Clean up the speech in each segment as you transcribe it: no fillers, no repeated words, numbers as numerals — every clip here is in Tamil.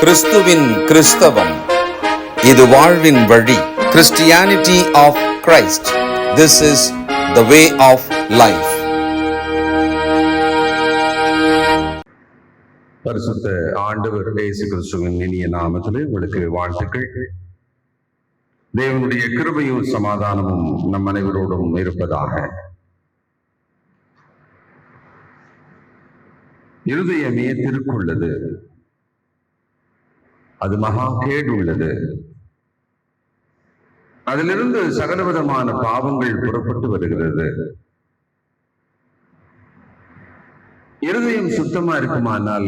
கிறிஸ்துவின் கிறிஸ்தவம், இது வாழ்வின் வழி. Christianity of Christ. This is the way of life. பரிசுத்த ஆண்டவர் இயேசு கிறிஸ்துவின் இனிய நாமத்திலே உங்களுக்கு வாழ்த்துக்கள். தேவனுடைய கிருபையும் சமாதானமும் நம் அனைவரோடும் இருப்பதாக. இருதயமே திருக்குள்ளது, அது மகா கேடு உள்ளது. அதிலிருந்து சகலவிதமான பாவங்கள் புறப்பட்டு வருகிறது. இருதயம் சுத்தமா இருக்குமானால்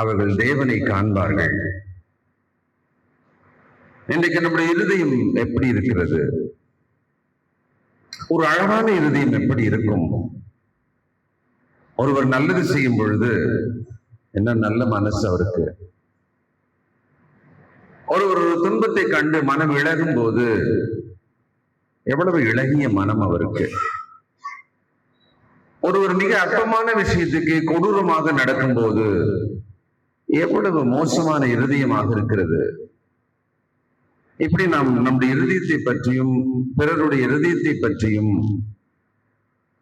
அவர்கள் தேவனை காண்பார்கள். இன்றைக்கு நம்முடைய இருதயம் எப்படி இருக்கிறது? ஒரு அழகான இருதயம் எப்படி இருக்கும்? ஒருவர் நல்லது செய்யும் பொழுது என்ன நல்ல மனசு அவருக்கு. ஒரு துன்பத்தை கண்டு மனம் இழகும் போது எவ்வளவு இளகிய மனம் அவருக்கு. ஒருவர் மிக அற்பமான விஷயத்துக்கு கொடூரமாக நடக்கும் போது எவ்வளவு மோசமான இருதயமாக இருக்கிறது. இப்படி நாம் நம்முடைய இருதயத்தை பற்றியும் பிறருடைய இருதயத்தை பற்றியும்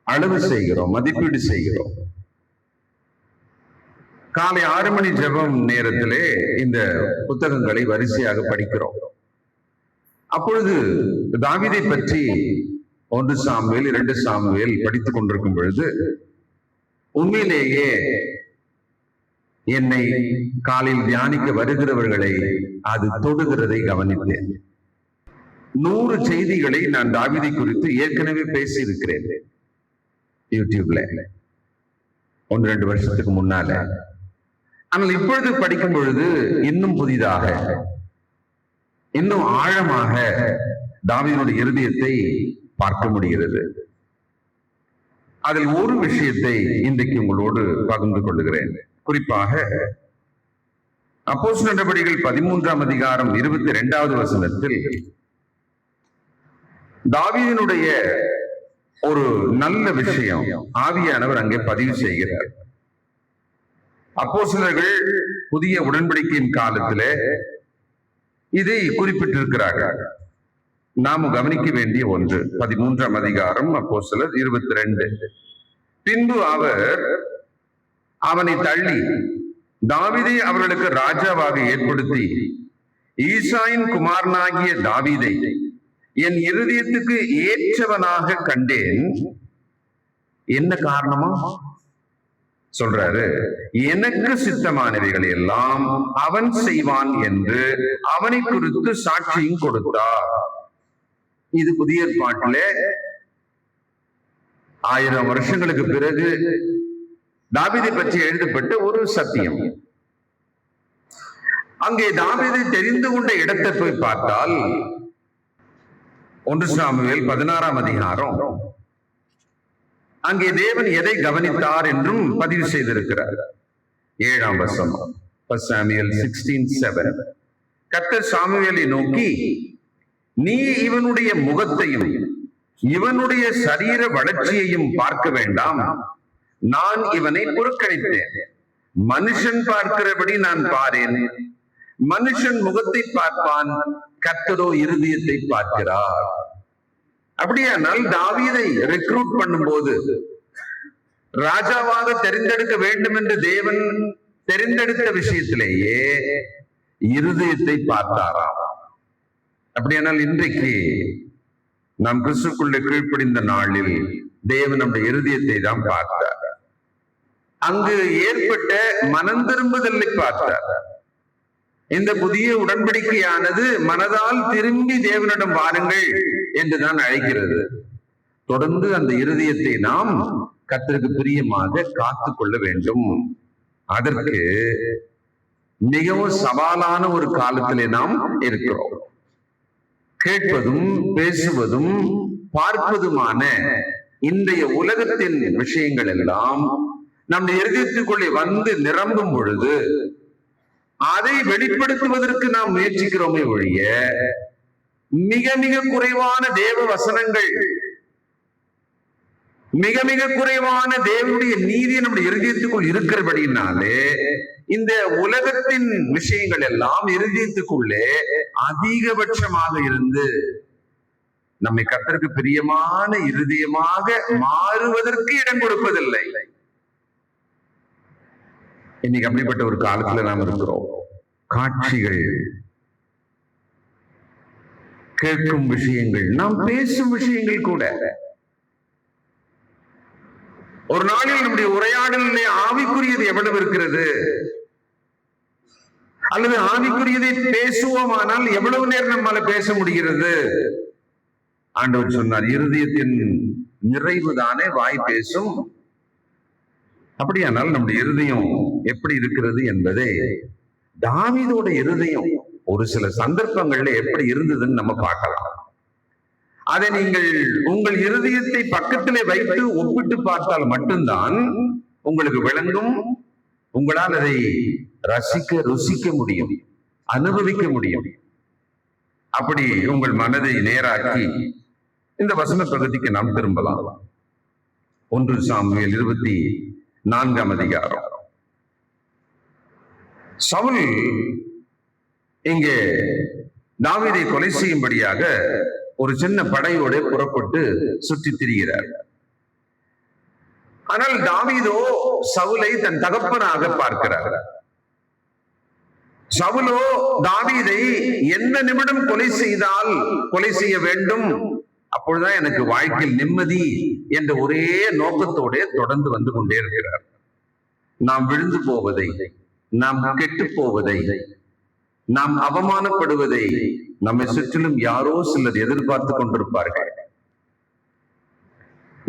அளவு செய்கிறோம், மதிப்பீடு செய்கிறோம். காலை 6 மணி ஜெபம் நேரத்திலே இந்த புத்தகங்களை வரிசையாக படிக்கிறோம். அப்பொழுது தாவீதை பற்றி 1 சாமுவேல் 2 சாமுவேல் படித்துக் கொண்டிருக்கும் பொழுது உண்மையிலேயே என்னை காலையில் தியானிக்க வருகிறவர்களை அது தொடுகிறதை கவனித்தேன். 100 செய்திகளை நான் தாவீதை குறித்து ஏற்கனவே பேசி இருக்கிறேன் யூடியூப்ல 1-2 வருஷத்துக்கு முன்னால. ஆனால் இப்பொழுது படிக்கும் பொழுது இன்னும் புதிதாக, இன்னும் ஆழமாக தாவீதுடைய இருதயத்தை பார்க்க முடிகிறது. அதில் ஒரு விஷயத்தை இன்றைக்கு உங்களோடு பகிர்ந்து கொள்ளுகிறேன். குறிப்பாக அப்போஸ்தலர் நடபடிகள் 13ஆம் அதிகாரம் 22வது வசனத்தில் தாவீதினுடைய ஒரு நல்ல விஷயம் ஆவியானவர் அங்கே பதிவு செய்கிறார். அப்போஸ்தலர்கள் புதிய உடன்படிக்கையின் காலத்திலே இதை குறிப்பிட்டிருக்கிறார்கள். நாம் கவனிக்க வேண்டிய ஒன்று. 13ஆம் அதிகாரம் அப்போஸ்தலர் 22. பின்பு அவர் அவனை தள்ளி தாவீதை அவர்களுக்கு ராஜாவாக ஏற்படுத்தி ஈசாயின் குமாரனாகிய தாவீதை என் இருதயத்துக்கு ஏற்றவனாக கண்டேன். என்ன காரணமா சொல்றாரு? எனக்கு சித்தமானவைகள் எல்லாம் அவன் செய்வான் என்று அவனை குறித்து சாட்சியும் கொடுத்தார். இது புதிய ஏற்பாட்டிலே 1000 வருஷங்களுக்கு பிறகு தாவீதை பற்றி எழுதப்பட்ட ஒரு சத்தியம். அங்கே தாவீதை தெரிந்து கொண்ட இடத்தை போய் பார்த்தால் 1 சாமுவேல் 16ஆம் அதிகாரம், அங்கே தேவன் எதை கவனித்தார் என்றும் பதிவு செய்திருக்கிறார். 7ஆம் வசனம் 1 சாமுவேல் 16:7. கர்த்தர் சாமுவேலை நோக்கி, நீ இவனுடைய முகத்தையும் இவனுடைய சரீர வளர்ச்சியையும் பார்க்க வேண்டாம், நான் இவனை புறக்கணித்தேன். மனுஷன் பார்க்கிறபடி நான் பாரேன். மனுஷன் முகத்தை பார்ப்பான், கர்த்தரோ இருதயத்தை பார்க்கிறார். அப்படியானால் தாவீதை ரெக்ரூட் பண்ணும்போது ராஜாவாக தெரிந்தெடுக்க வேண்டும் என்று தேவன் தெரிந்தெடுத்த விஷயத்திலேயே இருதயத்தை பார்த்தாராம். அப்படியானால் இன்றைக்கு நாம் கிறிஸ்துக்குள்ளே கீழ்ப்படிந்த நாளில் தேவன் நம்முடைய இருதயத்தை தான் பார்த்தார். அங்கு ஏற்பட்ட மனம் திரும்புதலை பார்த்தார். இந்த புதிய உடன்படிக்கையானது மனதால் திரும்பி தேவனிடம் வாருங்கள் என்றுதான் அழைக்கிறது. தொடர்ந்து அந்த இருதயத்தை நாம் கர்த்தருக்கு பிரியமாக காத்து கொள்ள வேண்டும். அதற்கு மிகவும் சவாலான ஒரு காலத்திலே நாம் இருக்கிறோம். கேட்பதும் பேசுவதும் பார்ப்பதுமான இன்றைய உலகத்தின் விஷயங்கள் எல்லாம் நம்முடைய இருதயத்துக்குள்ளே வந்து நிரம்பும் பொழுது அதை வெளிப்படுத்துவதற்கு நாம் முயற்சிக்கிறோமே ஒழிய மிக மிக குறைவான தேவ வசனங்கள் மிக மிக குறைவான தேவனுடைய நீதி நம்முடைய இருதயத்துக்குள் இருக்கிறபடினாலே இந்த உலகத்தின் விஷயங்கள் எல்லாம் இருதயத்துக்குள்ளே அதிகபட்சமாக இருந்து நம்மை கர்த்தருக்கு பிரியமான இருதயமாக மாறுவதற்கு இடம் கொடுப்பதில்லை. இன்னைக்கு அப்படிப்பட்ட ஒரு காலத்துல நாம் இருக்கிறோம். காட்சிகள், கேட்கும் விஷயங்கள், நாம் பேசும் விஷயங்கள் கூட ஒரு நாளில் நம்முடைய உரையாடலிலே ஆவிக்குரியது எவ்வளவு இருக்கிறது, அல்லது ஆவிக்குரியதை பேசுவோமானால் எவ்வளவு நேரம் நம்மால பேச முடிகிறது? ஆண்டவர் சொன்னார், இருதயத்தின் நிறைவுதானே வாய் பேசும். அப்படியானால் நம்முடைய இருதயம் எப்படி இருக்கிறது என்பதை தாவீதோட இருதயம் ஒரு சில சந்தர்ப்பங்கள்ல எப்படி இருந்ததுன்னு நம்ம பார்க்கலாம். அதை நீங்கள் உங்கள் இருதயத்தை பக்கத்திலே வைத்து ஒப்பிட்டு பார்த்தால் மட்டும்தான் உங்களுக்கு விளங்கும். உங்களால் அதை ருசிக்க முடியும், அனுபவிக்க முடியும். அப்படி உங்கள் மனதை நேராக்கி இந்த வசன பகுதிக்கு நாம் திரும்பலாம். 1 சாமுவேல் 24ஆம் அதிகாரம். சவுல் இங்கே தாவீதை கொலை செய்யும்படியாக ஒரு சின்ன படையோடு புறப்பட்டு சுற்றி திரிகிறார். ஆனால் தாவீதோ சவுலை தன் தகப்பனாக பார்க்கிறார். சவுலோ தாவீதை எந்த நிமிடம் கொலை செய்தால் கொலை செய்ய வேண்டும், அப்பொழுதுதான் எனக்கு வாழ்க்கையில் நிம்மதி என்ற ஒரே நோக்கத்தோட தொடர்ந்து வந்து கொண்டே இருக்கிறார். நாம் விழுந்து போவதை, நாம் கெட்டு போவதை, நாம் அவமானப்படுவதை நம்மை சுற்றிலும் யாரோ சிலர் எதிர்பார்த்து கொண்டிருப்பார்கள்.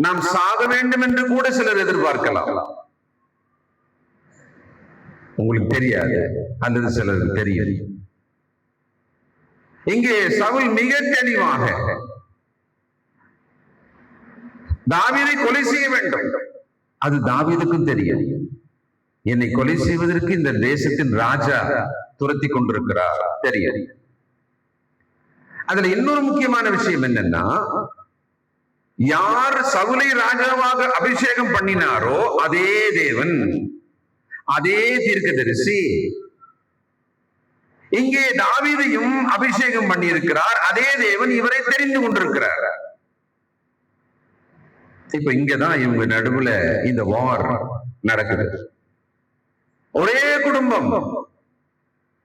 நாம் சாக வேண்டும் என்று கூட சிலர் எதிர்பார்க்கலாம். உங்களுக்கு தெரியாது, அல்லது சிலருக்கு தெரியும். இங்கே சவுல் மிக தெளிவாக தாவீதை கொலை செய்ய வேண்டும். அது தாவீதுக்கும் தெரியும். என்னை கொலை செய்வதற்கு இந்த தேசத்தின் ராஜா துரத்தி கொண்டிருக்கிறார் தெரியும். அதுல இன்னொரு முக்கியமான விஷயம் என்னன்னா, யார் சவுலை ராஜாவாக அபிஷேகம் பண்ணினாரோ அதே தேவன், அதே தீர்க்கதரிசி இங்கே தாவீதையும் அபிஷேகம் பண்ணி இருக்கிறார். அதே தேவன் இவரை தெரிந்து கொண்டிருக்கிறார். இப்ப இங்கதான் இவங்க நடுவுல இந்த வார் நடக்குது. ஒரே குடும்பம்,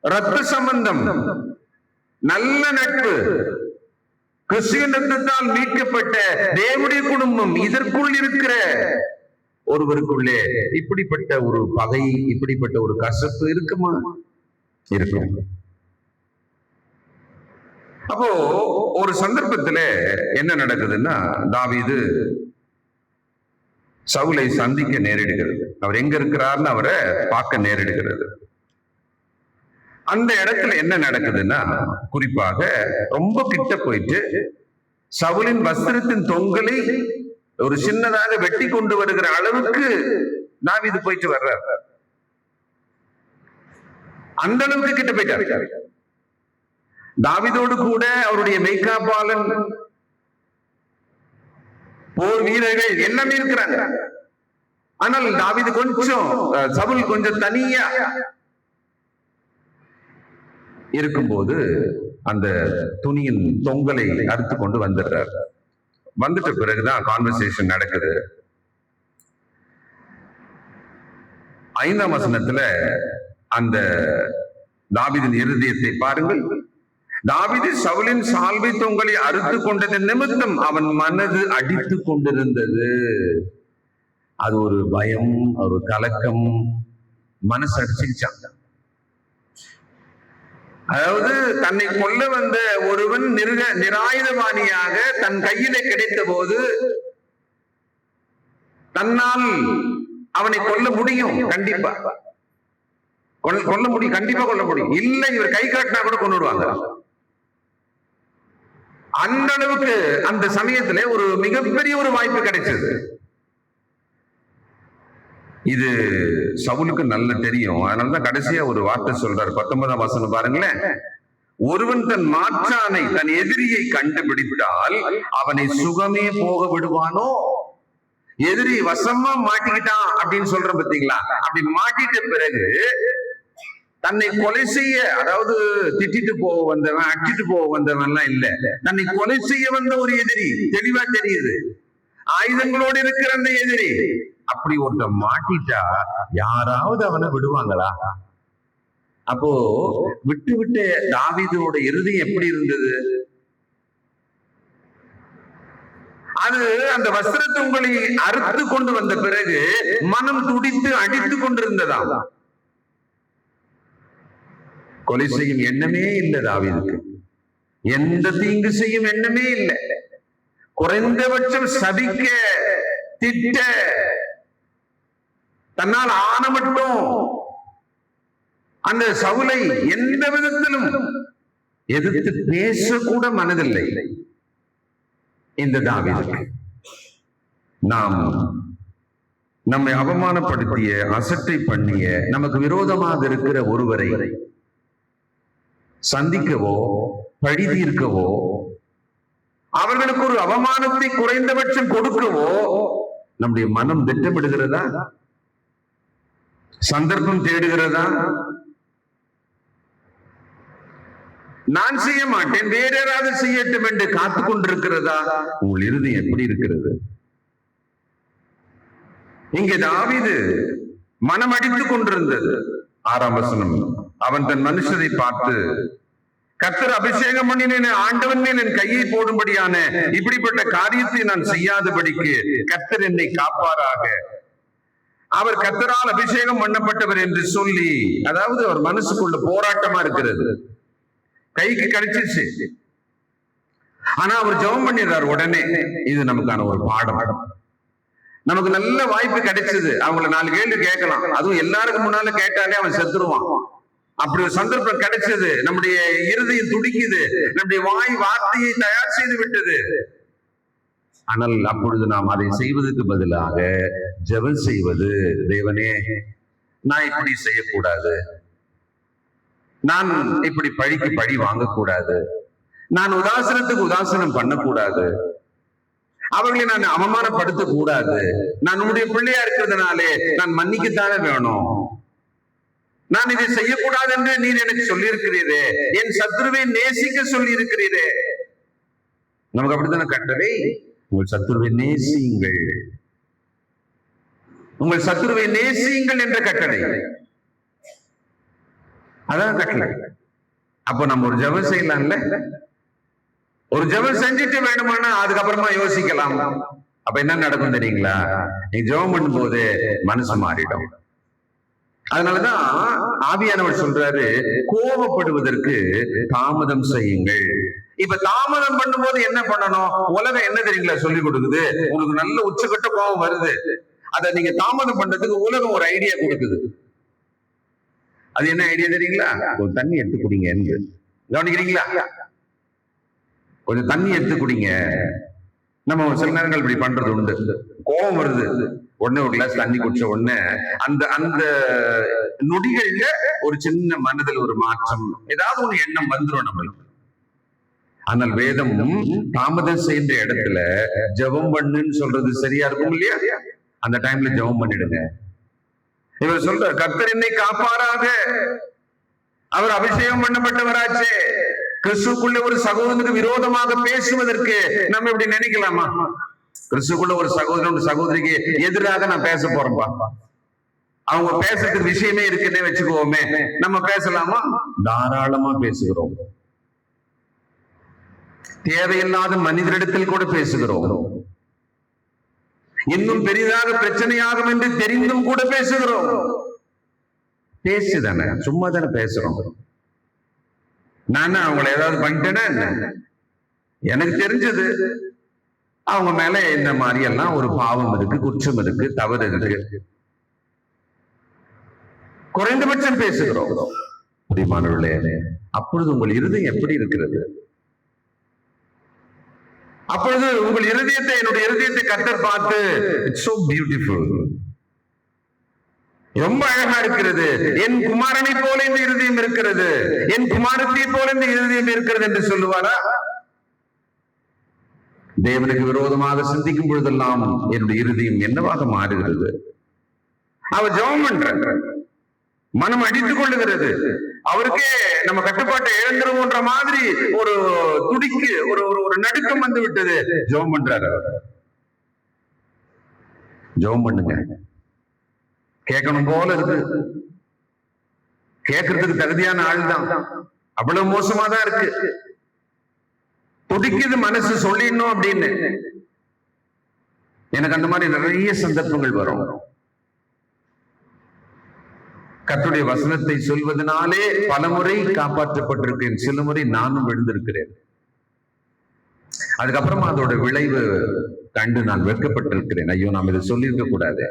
ரத்த சம்பந்தம், நல்ல நட்பு, கிறிஸ்துவின் ரத்தத்தால் மீட்கப்பட்ட தேவனுடைய குடும்பம், இதற்குள் இருக்கிற ஒருவருக்குள்ளே இப்படிப்பட்ட ஒரு பகை, இப்படிப்பட்ட ஒரு கசப்பு இருக்குமா? இருக்கும். அப்போ ஒரு சந்தர்ப்பத்துல என்ன நடக்குதுன்னா, தாவீது சவுலை சந்திக்க நேரிடுகிறது. அவர் எங்க இருக்கிறார்னு அவரை பார்க்க நேரிடுகிறது. அந்த இடத்துல என்ன நடக்குதுன்னா, குறிப்பாக ரொம்ப கிட்ட போயிட்டு சவுலின் வஸ்திரத்தின் தொங்கலை ஒரு சின்னதாக வெட்டி கொண்டு வருகிற அளவுக்கு தாவீது போயிட்டு வர்றார். அந்த அளவுக்கு கிட்ட போயிட்டார். தாவீதோடு கூட அவருடைய மெய்காப்பாளன், போர் வீரர்கள் எல்லாமே இருக்கிறாங்க. ஆனால் தாவீது கொஞ்சம், சவுல் கொஞ்சம் தனியா இருக்கும்போது அந்த துணியின் தொங்கலை அறுத்து கொண்டு வந்துடுறார். வந்துட்ட பிறகுதான் கான்வர்சேஷன் நடக்குது. 5ஆம் வசனத்துல அந்த தாவீதின் இருதயத்தை பாருங்கள். தாவீது சவுலின் சால்வை தொங்கலை அறுத்து கொண்டது நிமித்தம் அவன் மனது அடித்து கொண்டிருந்தது. அது ஒரு பயம், ஒரு கலக்கம், மனசு அடிச்சுச்சாங்க. அதாவது தன்னை கொல்ல வந்த ஒருவன் நிராயுதபாணியாக தன் கையிலே கிடைத்த போது தன்னால் அவனை கொல்ல முடியும், கண்டிப்பா கொல்ல முடியும், கண்டிப்பா கொல்ல முடியும். இல்ல இவர் கை காட்டினா கூட கொண்டுடுவாங்க. அந்த அளவுக்கு அந்த சமயத்துல ஒரு மிகப்பெரிய ஒரு வாய்ப்பு கிடைச்சது. இது சவுலுக்கு நல்ல தெரியும். அதனாலதான் கடைசியா ஒரு வார்த்தை சொல்றாரு. 19ஆம் வசனம் பாருங்களேன். ஒருவன் தன் மாற்றானை, தன் எதிரியை கண்டுபிடித்தால் அவனை சுகமே போக விடுவானோ? எதிரி வசமா மாட்டிக்கிட்டான் அப்படின்னு சொல்றோம் பாத்தீங்களா? அப்படி மாட்டிட்ட பிறகு தன்னை கொலை செய்ய, அதாவது திட்டிட்டு போக வந்தவன், அடிச்சுட்டு போக வந்தவன் எல்லாம் இல்ல, தன்னை கொலை செய்ய வந்த ஒரு எதிரி தெளிவா தெரியுது, ஆயுதங்களோடு இருக்கிற அந்த எதிரி. அப்படி ஒருத்த மாட்டிட்டா யாராவது அவனை விடுவாங்களா? அப்போ விட்டு விட்டு தாவீதோட இருதயம் எப்படி இருந்தது? அது அந்த வஸ்திரத்தை உங்களை அறுத்து கொண்டு வந்த பிறகு மனம் துடித்து அடித்துக் கொண்டிருந்ததா? கொலை செய்யும் எண்ணமே இல்லை தாவீதுக்கு, எந்த தீங்கு செய்யும் எண்ணமே இல்லை. குறைந்தபட்சம் சபிக்க, திட்ட, தன்னால் ஆன மட்டும் அந்த சவுலை எந்த விதத்திலும் எதிர்த்து பேசக்கூட மனதில்லை இந்த தாவீதுக்கு. நாம் நம்மை அவமானப்படுத்திய, அசட்டை பண்ணிய, நமக்கு விரோதமாக இருக்கிற ஒருவரை சந்திக்கவோ பழி தீர்க்கவோ, அவர்களுக்கு ஒரு அவமானத்தை குறைந்தபட்சம் கொடுக்கவோ நம்முடைய மனம் திட்டமிடுகிறதா? சந்தர்ப்பம் தேடுகிறதா? நான் செய்ய மாட்டேன், வேற யாராவது செய்யட்டும் என்று காத்துக் கொண்டிருக்கிறதா? உங்கள் இருதயம் எப்படி இருக்கிறது? இங்கே தாவீது மனம் அடித்துக் கொண்டிருந்தது. 6ஆம் வசனம், அவன் தன் மனுஷரை பார்த்து, கர்த்தர் அபிஷேகம் பண்ணின ஆண்டவன் மேல் என் கையை போடும்படியான இப்படிப்பட்ட காரியத்தை நான் செய்யாதபடிக்கு கர்த்தர் என்னை காப்பாராக. அவர் கர்த்தரால் அபிஷேகம் பண்ணப்பட்டவர் என்று சொல்லி, அதாவது அவர் மனசுக்குள்ள போராட்டமா இருக்கிறது. கைக்கு கிடைச்சிருச்சு, ஆனா அவர் ஜெபம் பண்ணிடுறார் உடனே. இது நமக்கான ஒரு பாடம். நமக்கு நல்ல வாய்ப்பு கிடைச்சது, அவங்கள 4 கேள்வி கேட்கலாம், அதுவும் எல்லாருக்கும் முன்னால கேட்டாலே அவன் செத்துருவான். அப்படி ஒரு சந்தர்ப்பம் கிடைச்சது. நம்முடைய இருதயம் துடிக்குது, நம்முடைய வாய் வார்த்தையை தயார் செய்து விட்டது. ஆனால் அப்பொழுது நாம் அதை செய்வதற்கு பதிலாக ஜெபம் செய்வது, தேவனே நான் இப்படி செய்யக்கூடாது, நான் இப்படி பழிக்கு பழி வாங்கக்கூடாது, நான் உதாசனத்துக்கு உதாசனம் பண்ணக்கூடாது, அவர்களை நான் அவமானப்படுத்த கூடாது, நான் உன்னுடைய பிள்ளையா இருக்கிறதுனாலே நான் மன்னிக்கத்தானே வேணும், நான் இதை செய்யக்கூடாது என்று நீர் எனக்கு சொல்லி இருக்கிறீரே, என் சத்துருவை நேசிக்க சொல்லி இருக்கிறீரே. நமக்கு அப்படித்தான கட்டளை, உங்கள் சத்துருவை நேசியுங்கள், உங்கள் சத்துருவை நேசியுங்கள் என்ற கட்டளை. அதான் கட்டளை. அப்போ நம்ம ஒரு ஜெபம் செய்யலாம்ல, ஒரு ஜெபம் செஞ்சுட்டு வேணுமானா அதுக்கப்புறமா யோசிக்கலாம். அப்ப என்ன நடக்கும் தெரியுங்களா? நீ ஜெபம் பண்ணும் போது மனசு மாறிடும். அதனாலதான் ஆவியானவர் சொல்றாரு, கோபப்படுவதற்கு தாமதம் செய்யுங்கள். இப்ப தாமதம் பண்ணும்போது என்ன பண்ணணும்? உலகம் என்ன தெரியுங்களா சொல்லி கொடுக்குது? உங்களுக்கு நல்ல உச்சக்கட்ட கோபம் வருது, அதை நீங்க தாமதம் பண்றதுக்கு உலகம் ஒரு ஐடியா கொடுக்குது. அது என்ன ஐடியா தெரியுங்களா? ஒரு தண்ணி எடுத்து குடிங்க, கவனிக்கிறீங்களா? கொஞ்சம் தண்ணி எடுத்து குடிங்க. நம்ம சில நேரங்கள் இப்படி பண்றது உண்டு. கோபம் வருது, உடனே ஒரு கிளாஸ் தண்ணி குடிச்ச உடனே அந்த அந்த நொடிகள்ல ஒரு சின்ன மனதில் ஒரு மாற்றம், ஏதாவது ஒரு எண்ணம் வந்துடும் நம்மளுக்கு. ஆனால் வேதம் தாமதம் செய்த இடத்துல ஜெபம் பண்ணுன்னு சொல்றது சரியா இருக்கும் இல்லையா? அந்த டைம்ல ஜெபம் பண்ணிடுங்க. இவர் சொல்ற, கர்த்தர் என்னை காப்பாராக, அவர் அபிஷேகம் பண்ணப்பட்டவராச்சே. கிறிஸ்துக்குள்ள ஒரு சகோதரனுக்கு விரோதமாக பேசுவதற்கு நம்ம இப்படி நினைக்கலாமா? கிறிஸ்துக்குள்ள ஒரு சகோதரன் சகோதரிக்கு எதிராக நான் பேச போறேன்பா, அவங்க பேசுறதுக்கு விஷயமே இருக்குன்னே வச்சுக்குவோமே, நம்ம பேசலாமா? தாராளமா பேசுகிறோம். தேவையில்லாத மனிதரிடத்தில் கூட பேசுகிறோம். இன்னும் பெரிதாக பிரச்சனையாகும் என்று தெரிந்தும் கூட பேசுகிறோம். பேசுதானே, சும்மா தானே பேசுறோம். நான் அவங்களை ஏதாவது பண்ணிட்டேன்னா என்ன? எனக்கு தெரிஞ்சது அவங்க மேல இந்த மாதிரி எல்லாம் ஒரு பாவம் இருக்கு, குற்றம் இருக்கு, தவறு இருக்கு, குறைந்தபட்சம் பேசுகிறோம். பிரியமானவர்களே, அப்பொழுது உங்கள் இருதயம் எப்படி இருக்கிறது? அப்பொழுது உங்கள் இருதயத்தை, என்னுடைய இருதயத்தை கர்த்தர் பார்த்து, இட்ஸ் சோ பியூட்டிஃபுல், ரொம்ப அழகா இருக்கிறது, என் குமாரனை போல இந்த இருதயம் இருக்கிறது, என் குமாரத்தை போல இந்த இருதயம் இருக்கிறது என்று சொல்லுவாரா? தேவனுக்கு விரோதமாக சிந்திக்கும் பொழுதெல்லாம் என்னுடைய இருதயம் என்னவாக மாறுகிறது? அவர் ஜெபம் பண்ற, மனம் அடித்துக் கொள்ளுகிறது. அவருக்கே நம்ம கட்டுப்பாட்டை இழந்துருவோன்ற மாதிரி ஒரு துடிக்கு ஒரு ஒரு நடுக்கம் வந்து விட்டது. ஜெபம் பண்றாரு. ஜெபம் பண்ணுங்க, கேட்கணும் போல இருக்கு. கேட்கறதுக்கு தகுதியான ஆள் தான், அவ்வளவு மோசமா தான் இருக்கு. துடிக்குது மனசு சொல்லிடணும் அப்படின்னு. எனக்கு அந்த மாதிரி நிறைய சந்தர்ப்பங்கள் வரும். கர்த்தருடைய வசனத்தை சொல்வதனாலே பலமுறை காப்பாற்றப்பட்டிருக்கேன், சில முறை நானும் விழுந்திருக்கிறேன். அதுக்கப்புறமா அதோட விளைவு கண்டு நான் வெட்கப்பட்டிருக்கிறேன். ஐயோ, நாம் இதை சொல்லியிருக்க கூடாது,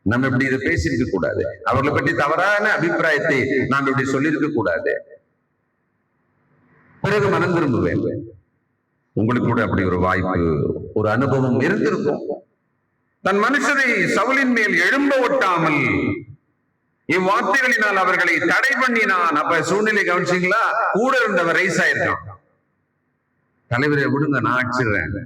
நம்ம இப்படி இதை பேசியிருக்க கூடாது, அவர்களை பற்றி தவறான அபிப்பிராயத்தை நாம் இப்படி சொல்லியிருக்க கூடாது. பிறகு மனம் திரும்புவேன். உங்களுக்கு கூட அப்படி ஒரு வாய்ப்பு, ஒரு அனுபவம் இருந்திருக்கும். தன் மனுஷரை சவுலின் மேல் எழும்ப ஒட்டாமல் இவ்வார்த்தைகளினால் அவர்களை தடை பண்ணினான். அப்ப சூழ்நிலை கவனிச்சீங்களா? கூட இருந்தவர் ரைஸ் ஆயிருக்கான். தலைவரை விடுங்க, நான் அடிச்சிடுறேன்.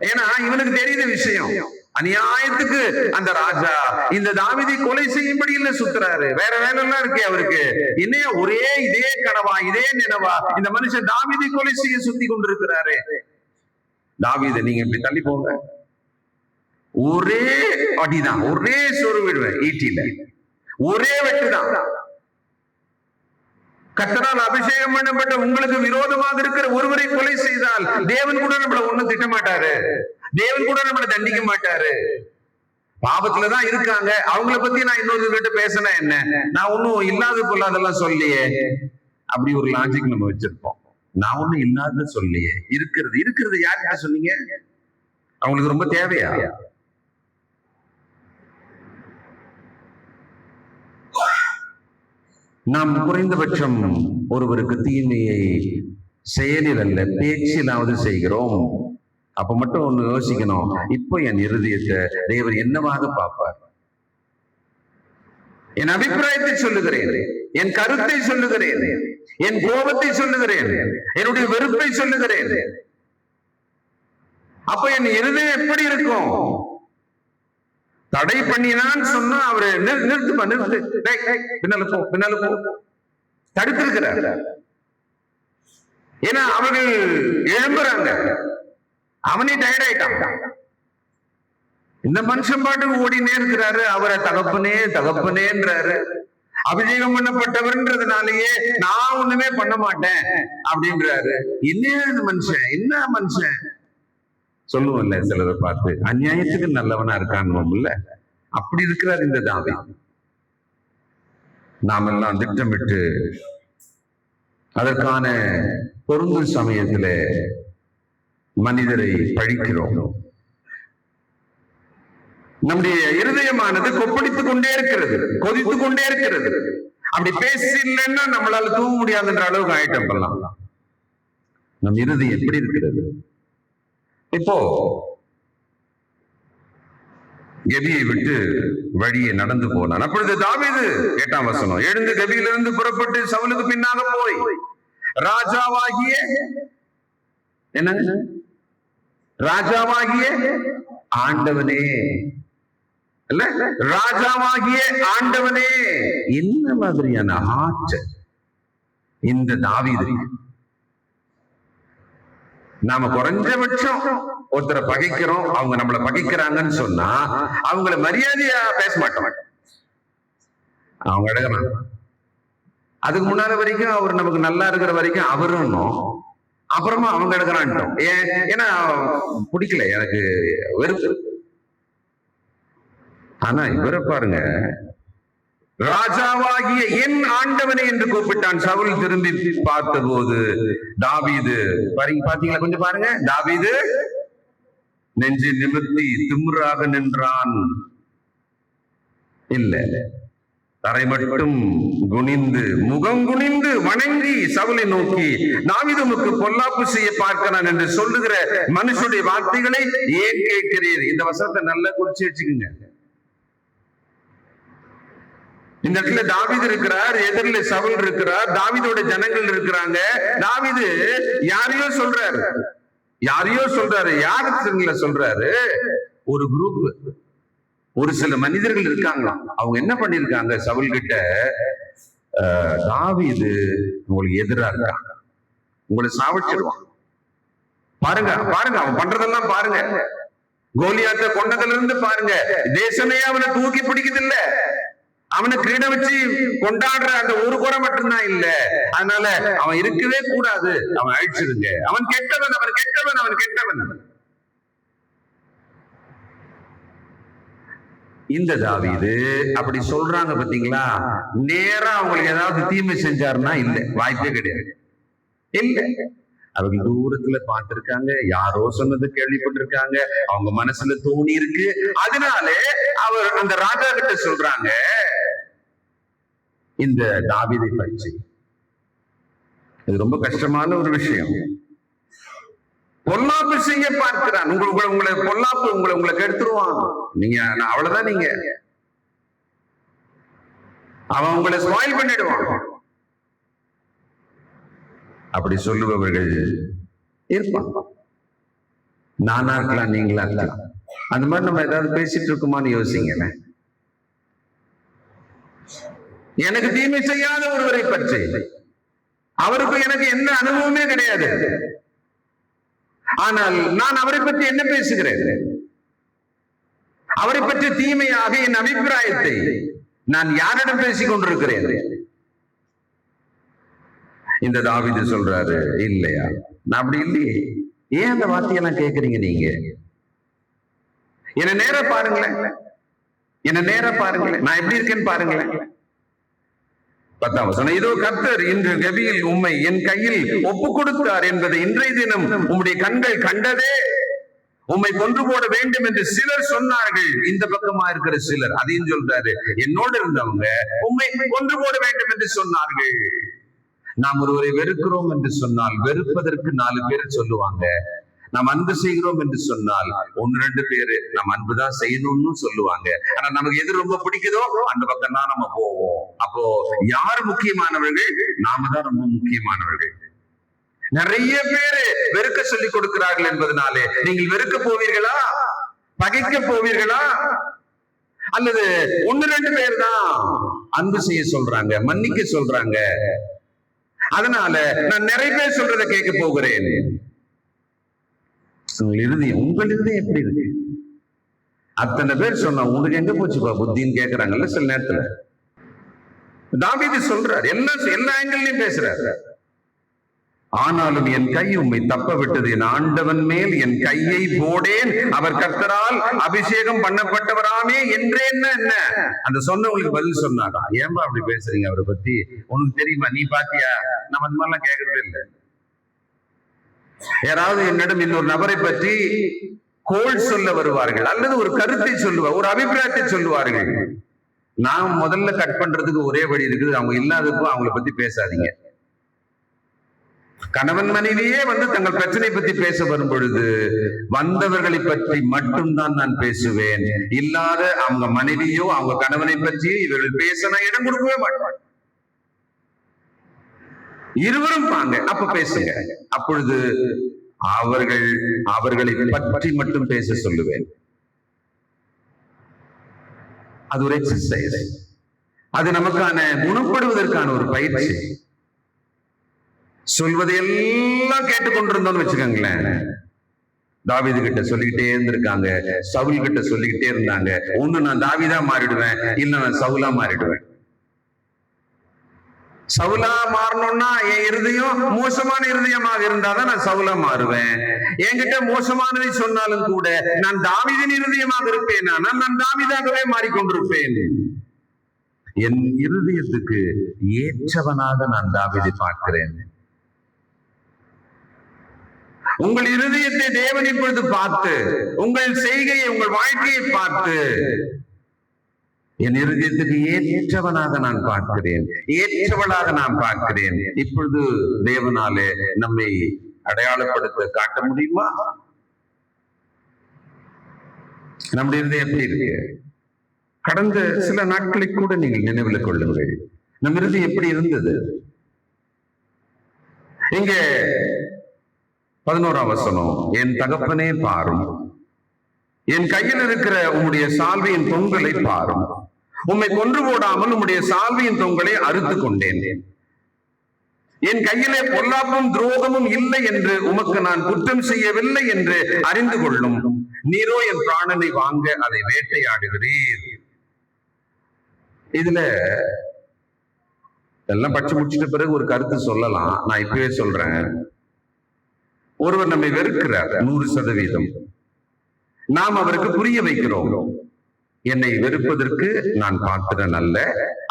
ஏன்னா இவனுக்கு தெரியுத விஷயம். அநியாயத்துக்கு அந்த ராஜா இந்த தாவீதை கொலை செய்யும்படி இல்ல சுத்துறாரு, வேற வேலை எல்லாம் இருக்கு அவருக்கு. இன்னே ஒரே இதே கனவா, இதே நினைவா இந்த மனுஷன் தாவீதை கொலை செய்ய சுத்தி கொண்டிருக்கிறாரு. தாவீதை நீங்க இப்படி தள்ளி போங்க, ஒரே அடிதான், ஒரே சொரு விடுவேன் ஈட்டில, ஒரே வெட்டுதான். கர்த்தரால் அபிஷேகம் பண்ணப்பட்ட உங்களுக்கு விரோதமாக இருக்கிற ஒருவரை கொலை செய்தால் தேவன் கூட நம்மள ஒண்ணும் திட்ட மாட்டாரு, தேவன் கூட நம்மள தண்டிக்க மாட்டாரு. பாவத்துலதான் இருக்காங்க, அவங்கள பத்தி நான் இன்னொரு கிட்ட பேசினா என்ன, நான் ஒன்னும் இல்லாத பொல்லாதெல்லாம் சொல்லியே, அப்படி ஒரு லாஜிக் நம்ம வச்சிருப்போம். நான் ஒண்ணும் இல்லாத சொல்லியே, இருக்கிறது யார்கிட்ட சொன்னீங்க? அவங்களுக்கு ரொம்ப தேவையா? நாம் குறைந்தபட்சம் ஒருவருக்கு தீமையை செயலில் அல்ல பேச்சிலாவது செய்கிறோம். அப்ப மட்டும் ஒண்ணு யோசிக்கணும், இப்போ என் இருதயத்தை தேவர் என்னவாக பார்ப்பார்? என் அபிப்பிராயத்தை சொல்லுகிறேன், என் கருத்தை சொல்லுகிறேன், என் கோபத்தை சொல்லுகிறேன், என்னுடைய வெறுப்பை சொல்லுகிறேன். அப்ப என் இருதயம் எப்படி இருக்கும்? தடை பண்ணினான்னு சொன்னா அவரு நிறுத்துப்பா, நிறுத்து, பின்னால போ தடுத்திருக்கிறார். ஏன்னா அவர்கள் எழும்புறாங்க, அவனே டயர்ட் ஆயிட்டான். இந்த மனுஷன் பாட்டுக்கு ஓடினே இருக்கிறாரு, அவரை தகப்பனே தகப்பனேன்றாரு. அபிஷேகம் பண்ணப்பட்டவர்ன்றதுனாலயே நான் ஒண்ணுமே பண்ண மாட்டேன் அப்படின்றாரு. என்ன மனுஷன், என்ன மனுஷன் சொல்லுவோம்ல சிலரை பார்த்து, அநியாயத்துக்கு நல்லவனா இருக்கான்னு. அப்படி இருக்கிறார் இந்த தாவீது. நாம் எல்லாம் திட்டமிட்டு அதற்கான பொருந்தும் சமயத்துல மனிதரை பழிக்கிறோம். நம்முடைய இருதயமானது கொப்பளித்துக் கொண்டே இருக்கிறது, கொதித்துக் கொண்டே இருக்கிறது. அப்படி பேசலன்னா நம்மளால தூங்க முடியாதுன்ற அளவுக்கு ஆயிட்டப்பெல்லாம். நம் இருதயம் எப்படி இருக்கிறது? இப்போ கெபியை விட்டு வழியை நடந்து போனான். அப்பொழுது தாவீது 8ஆம் வசனம், எழுந்து கெபியிலிருந்து புறப்பட்டு சவுலுக்கு பின்னாக போய் ராஜாவாகிய என்ன ராஜாவாகிய ஆண்டவனே, இல்ல ராஜாவாகிய ஆண்டவனே. என்ன மாதிரியான ஆட்சி இந்த தாவீது! நாம குறைஞ்சபட்சம் ஒருத்தரை பகைக்கிறோம், அவங்க நம்மளை பகைக்கிறாங்கன்னு சொன்னா அவங்கள மரியாதையா பேச மாட்டோம். அவங்க எடுக்கிறான். அதுக்கு முன்னால வரைக்கும் அவர் நமக்கு நல்லா இருக்கிற வரைக்கும் அவரும், அப்புறமா அவங்க எடுக்கிறான்ட்டோம். ஏன்னா பிடிக்கல, எனக்கு வெறுப்பு. ஆனா இவரை பாருங்க, ராஜாவாகிய என் ஆண்டவனை என்று கூப்பிட்டான். சவுல் திரும்பி பார்த்த போது தாவீது, பாத்தீங்களா, கொஞ்சம் பாருங்க, தாவீது நெஞ்சு நிமிர்த்தி திமிராக நின்றான். இல்ல, தரை மட்டும் குனிந்து முகம் குனிந்து வணங்கி சவுலை நோக்கி, தாவீது உமக்கு பொல்லாப்பு செய்ய பார்க்கிறான் என்று சொல்லுகிற மனுஷனுடைய வார்த்தைகளை ஏன் கேட்கிறீர்? இந்த வசனத்தை நல்லா குறிச்சு வச்சுக்கோங்க. இந்த இடத்துல தாவீது இருக்கிறார், எதிரில் சவுல் இருக்கிறார், தாவீதோட ஜனங்கள் இருக்கிறாங்க. தாவீது யாரையோ சொல்றாரு, யாரு சொல்றாரு? ஒரு குரூப், ஒரு சில மனிதர்கள் இருக்காங்களாம். அவங்க என்ன பண்ணிருக்காங்க சவுல் கிட்ட, தாவீது உங்களுக்கு எதிராக இருக்காங்க, உங்களை சாவடிச்சிருவான், பாருங்க பாருங்க அவன் பண்றதெல்லாம் பாருங்க, கோலியாத்தை கொண்டதுல இருந்து பாருங்க, தேசமே அவனை தூக்கி பிடிக்குது இல்ல, அவனை கிரீட வச்சு கொண்டாடுற அந்த ஒரு குறை மட்டும்தான் இல்ல, அதனால அவன் இருக்கவே கூடாது, அவன் அழிச்சிருங்க, அவன் கெட்டவன், அவன் கெட்டவன், அவன் கெட்டவன். இந்த தாவீது அப்படி சொல்றாங்க பாத்தீங்களா? நேரா அவங்களுக்கு ஏதாவது தீமை செஞ்சாருன்னா இல்ல, வாய்ப்பே கிடையாது. இல்ல, அவர்கள் தூரத்துல பார்த்திருக்காங்க, யாரோ சொன்னது கேள்விப்பட்டிருக்காங்க, அவங்க மனசுல தோணி இருக்கு. அதனாலே அவர் அந்த ராஜா கிட்ட சொல்றாங்க இந்த தாவீதை பற்றி. இது ரொம்ப கஷ்டமான ஒரு விஷயம். பொல்லாப்பு செய்ய பார்க்கிறான், உங்களை பொல்லாப்பு உங்களை கெடுத்துருவான், நீங்க அவ்வளவுதான், நீங்க அவன் உங்களை ஸ்பாயில் பண்ணிடுவான். அப்படி சொல்லுபவர்கள் இருப்பான். நானா இருக்கலாம், நீங்களா இருக்கலாம். அந்த மாதிரி நம்ம ஏதாவது பேசிட்டு இருக்குமான்னு யோசிங்க. எனக்கு தீமை செய்யாத ஒருவரை பற்றி, அவருக்கு எனக்கு எந்த அனுபவமே கிடையாது, ஆனால் நான் அவரை பற்றி என்ன பேசுகிறேன்? அவரை பற்றி தீமையாக என் அபிப்பிராயத்தை நான் யாரிடம் பேசிக் கொண்டிருக்கிறேன்? இந்த தாவீது சொல்றாரு, இல்லையா, நான் அப்படி இல்லையே. ஏன் அந்த வார்த்தையெல்லாம் கேட்கறீங்க நீங்க? என்ன நேரம் பாருங்களேன், நான் எப்படி இருக்கேன்னு பாருங்களேன். 10ஆம் வசனம், இதோ கர்த்தர் இன்று கெபியில் உம்மை என் கையில் ஒப்பு கொடுத்தார் என்பதை இன்றைய தினம் உம்முடைய கண்கள் கண்டதே. உம்மை கொன்று போட வேண்டும் என்று சிலர் சொன்னார்கள். இந்த பக்கமா இருக்கிற சிலர் அதையும் சொல்றாரு, என்னோடு இருந்தவங்க உம்மை கொன்று போட வேண்டும் என்று சொன்னார்கள். நாம் ஒருவரை வெறுக்கிறோம் என்று சொன்னால் வெறுப்பதற்கு 4 பேர் சொல்லுவாங்க. நாம் அன்பு செய்கிறோம் என்று சொன்னால் 1-2 பேரு நாம் அன்புதான் செய்யணும்னு சொல்லுவாங்க. ஆனா நமக்கு எது ரொம்ப பிடிக்குதோ அந்த பக்கம் தான் நம்ம போவோம். அப்போ யார் முக்கியமானவர்கள்? நாம தான் ரொம்ப முக்கியமானவர்கள். நிறைய பேரு வெறுக்க சொல்லிக் கொடுக்கிறார்கள் என்பதனாலே நீங்கள் வெறுக்க போவீர்களா, பகைக்க போவீர்களா? அல்லது 1-2 பேர் தான் அன்பு செய்ய சொல்றாங்க, மன்னிக்க சொல்றாங்க, அதனால நான் நிறைய பேர் சொல்றதை கேட்க போகிறேன். உங்கள் இருதயம் எப்படி இருக்கு? அத்தனை பேர் சொன்னா உங்களுக்கு எங்க போச்சுப்பா புத்தின்னு கேட்கிறாங்கல்ல சில நேரத்துல. தாவீது சொல்றார், எல்லா ஆங்கிள்லயும் பேசுறாரு. ஆனாலும் என் கை உம்மை தப்ப விட்டது, என் ஆண்டவன் மேல் என் கையை போடேன், அவர் கர்த்தரால் அபிஷேகம் பண்ணப்பட்டவராமே என்றேன். என்ன அந்த சொன்னவங்களுக்கு பதில் சொன்னாரா? ஏன்பா அப்படி பேசுறீங்க அவரை பத்தி? உனக்கு தெரியுமா? நீ பாத்தியா? நம்ம அந்த மாதிரிலாம் கேட்கறதே இல்லை. யாராவது என்னிடம் இன்னொரு நபரை பற்றி கோள் சொல்ல வருவார்கள், அல்லது ஒரு கருத்தை சொல்லுவார், ஒரு அபிப்பிராயத்தை சொல்லுவார்கள். நான் முதல்ல கட் பண்றதுக்கு ஒரே வழி இருக்குது, அவங்க இல்லாதப்போ அவங்களை பத்தி பேசாதீங்க. கணவன் மனைவியே தங்கள் பிரச்சனை பத்தி பேச வரும் பொழுது வந்தவர்களை பற்றி மட்டும்தான் நான் பேசுவேன். இல்லாத அவங்க மனைவியோ அவங்க கணவனை பற்றியோ இவர்கள் பேச நான் இடம் கொடுக்கவே மாட்டேன். இருவரும் வாங்க, அப்ப பேசுங்க. அப்பொழுது அவர்களை பற்றி மட்டும் பேச சொல்லுவேன். அது ஒரு எக்ஸசைஸ், அது நமக்கான குணப்படுவதற்கான ஒரு பயிற்சி. சொல்வதையெல்லாம் கேட்டுக்கொண்டிருந்தோம்னு வச்சுக்கோங்களேன். தாவீது கிட்ட சொல்லிக்கிட்டே இருந்திருக்காங்க, சவுல் கிட்ட சொல்லிக்கிட்டே இருந்தாங்க. ஒண்ணு நான் தாவீதா மாறிடுவேன், இல்ல நான் சவுலா மாறிடுவேன். சவுலா மாறணும்னா என் இருதயம் மோசமான இருதயமாக இருந்தாதான் நான் சவுலா மாறுவேன். என்கிட்ட மோசமானதை சொன்னாலும் கூட நான் தாவீதின் இருதயமாக இருப்பேன், நான் தாவீதாகவே மாறிக்கொண்டிருப்பேன். என் இருதயத்துக்கு ஏற்றவனாக நான் தாவீதை பார்க்கிறேன். உங்கள் இருதயத்தை தேவன் இப்பொழுது பார்த்து, உங்கள் செய்கையை, உங்கள் வாழ்க்கையை பார்த்து, என் இருதயத்துக்கு ஏற்றவனாக நான் பார்க்கிறேன், ஏற்றவளாக நான் பார்க்கிறேன். இப்பொழுது தேவனாலே நம்மை அடையாளப்படுத்த காட்ட முடியுமா? நம்முடைய இருதயம் எப்படி இருக்கு? கடந்த சில நாட்களை கூட நீங்கள் நினைவில் கொள்ளுங்கள். நம் இறுதி எப்படி இருந்தது? இங்க 11ஆம் வசனம், என் தகப்பனே பாரும், என் கையில் இருக்கிற உம்முடைய சால்வையின் தொங்கலை பாரும், உம்மை கொன்று போடாமல் உம்முடைய சால்வையின் தொங்கலை அறுத்து கொண்டேன், என் கையிலே பொல்லாப்பும் துரோகமும் இல்லை என்று உமக்கு நான் குற்றம் செய்யவில்லை என்று அறிந்து கொள்ளும், நீரோ என் பிராணனை வாங்க அதை வேட்டையாடுகிறீர். இதுல எல்லாம் படிச்சு முடிச்சிட்ட பிறகு ஒரு கருத்து சொல்லலாம். நான் இப்பவே சொல்றேன். ஒருவர் நம்மை வெறுக்கிறார் 100%. நாம் அவருக்கு புரிய வைக்கிறோம், என்னை வெறுப்பதற்கு நான் பாத்திரன் அல்ல,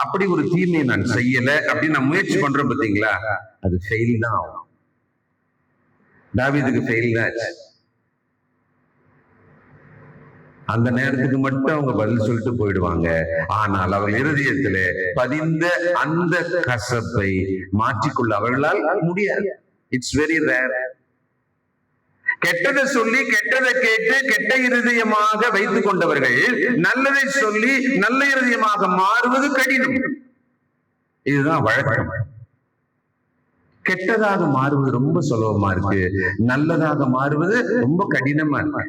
அப்படி ஒரு தீமையை நான் செய்யல அப்படின்னு நான் முயற்சி பண்றோம். பாத்தீங்களா, அது ஃபெயில் தான் ஆகும். தாவீதுக்கு ஃபெயில் தான் ஆச்சு. அந்த நேரத்துக்கு மட்டும் அவங்க பதில் சொல்லிட்டு போயிடுவாங்க. ஆனால் அவள் இருதயத்திலே பதிந்த அந்த கசப்பை மாற்றிக்கொள்ள அவர்களால் முடியாது. It's very rare. கெட்டதை சொல்லி கெட்டதை கேட்டு கெட்ட இருதயமாக வைத்துக் கொண்டவர்கள் நல்லதை சொல்லி நல்ல இருதயமாக மாறுவது கடினம். இதுதான் வழக்கம். கெட்டதாக மாறுவது ரொம்ப சுலபமா இருக்கு, நல்லதாக மாறுவது ரொம்ப கடினமா இருக்கு.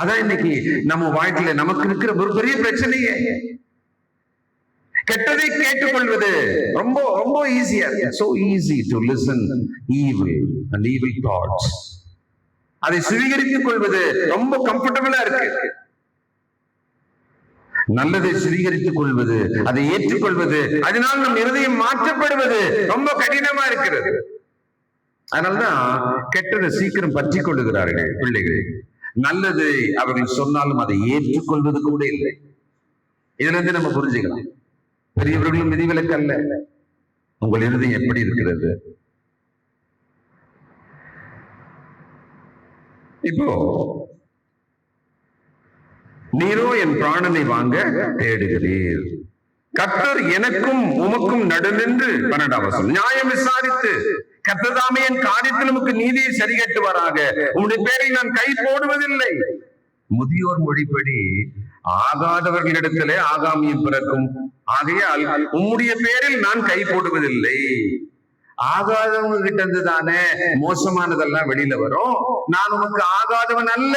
அதான் இன்னைக்கு நம்ம வாழ்க்கையில நமக்கு இருக்கிற ஒரு பெரிய பிரச்சனையே. கெட்டதை கேட்டுக்கொள்வது ரொம்ப ரொம்ப ஈஸியா இருக்கு. So easy to listen evil and evil thoughts. அதை சுவீகரித்துக் கொள்வது ரொம்ப கம்ஃபர்டபுளா இருக்கு. நல்லதை சுவீகரித்துக் கொள்வது, அதை ஏற்றுக்கொள்வது, அதனால் நம் இருதயம் மாற்றப்படுவது ரொம்ப கடினமா இருக்கிறது. அதனால்தான் கெட்டதை சீக்கிரம் பற்றி கொள்ளுகிறார்கள் பிள்ளைகள். நல்லது அவர்கள் சொன்னாலும் அதை ஏற்றுக்கொள்வது கூட இல்லை. இதுல இருந்து நம்ம புரிஞ்சுக்கலாம், பெரியவர்களும் விதிவிலக்கு அல்ல. உங்கள் இருதயம் எப்படி இருக்கிறது? இப்போ நீரோ என் பிராணனை வாங்க தேடுகிறீர், கர்த்தர் எனக்கும் உமக்கும் நடுநின்று 12ஆம் வசனம் நியாயம் விசாரித்து கர்த்தர்தாமே என் காரியத்தில் நமக்கு நீதியை சரி கட்டுவாராக, உம்முடைய பேரை நான் கை போடுவதில்லை. முதியோர் மொழிப்படி ஆகாதவர்களிடத்திலே ஆகாமியம் பிறக்கும், ஆகையால் உம்முடைய பேரில் நான் கை போடுவதில்லை. ஆகாதவங்க கிட்ட இருந்து தானே மோசமானதெல்லாம் வெளியில வரும். நான் உமக்கு ஆகாதவன் அல்ல.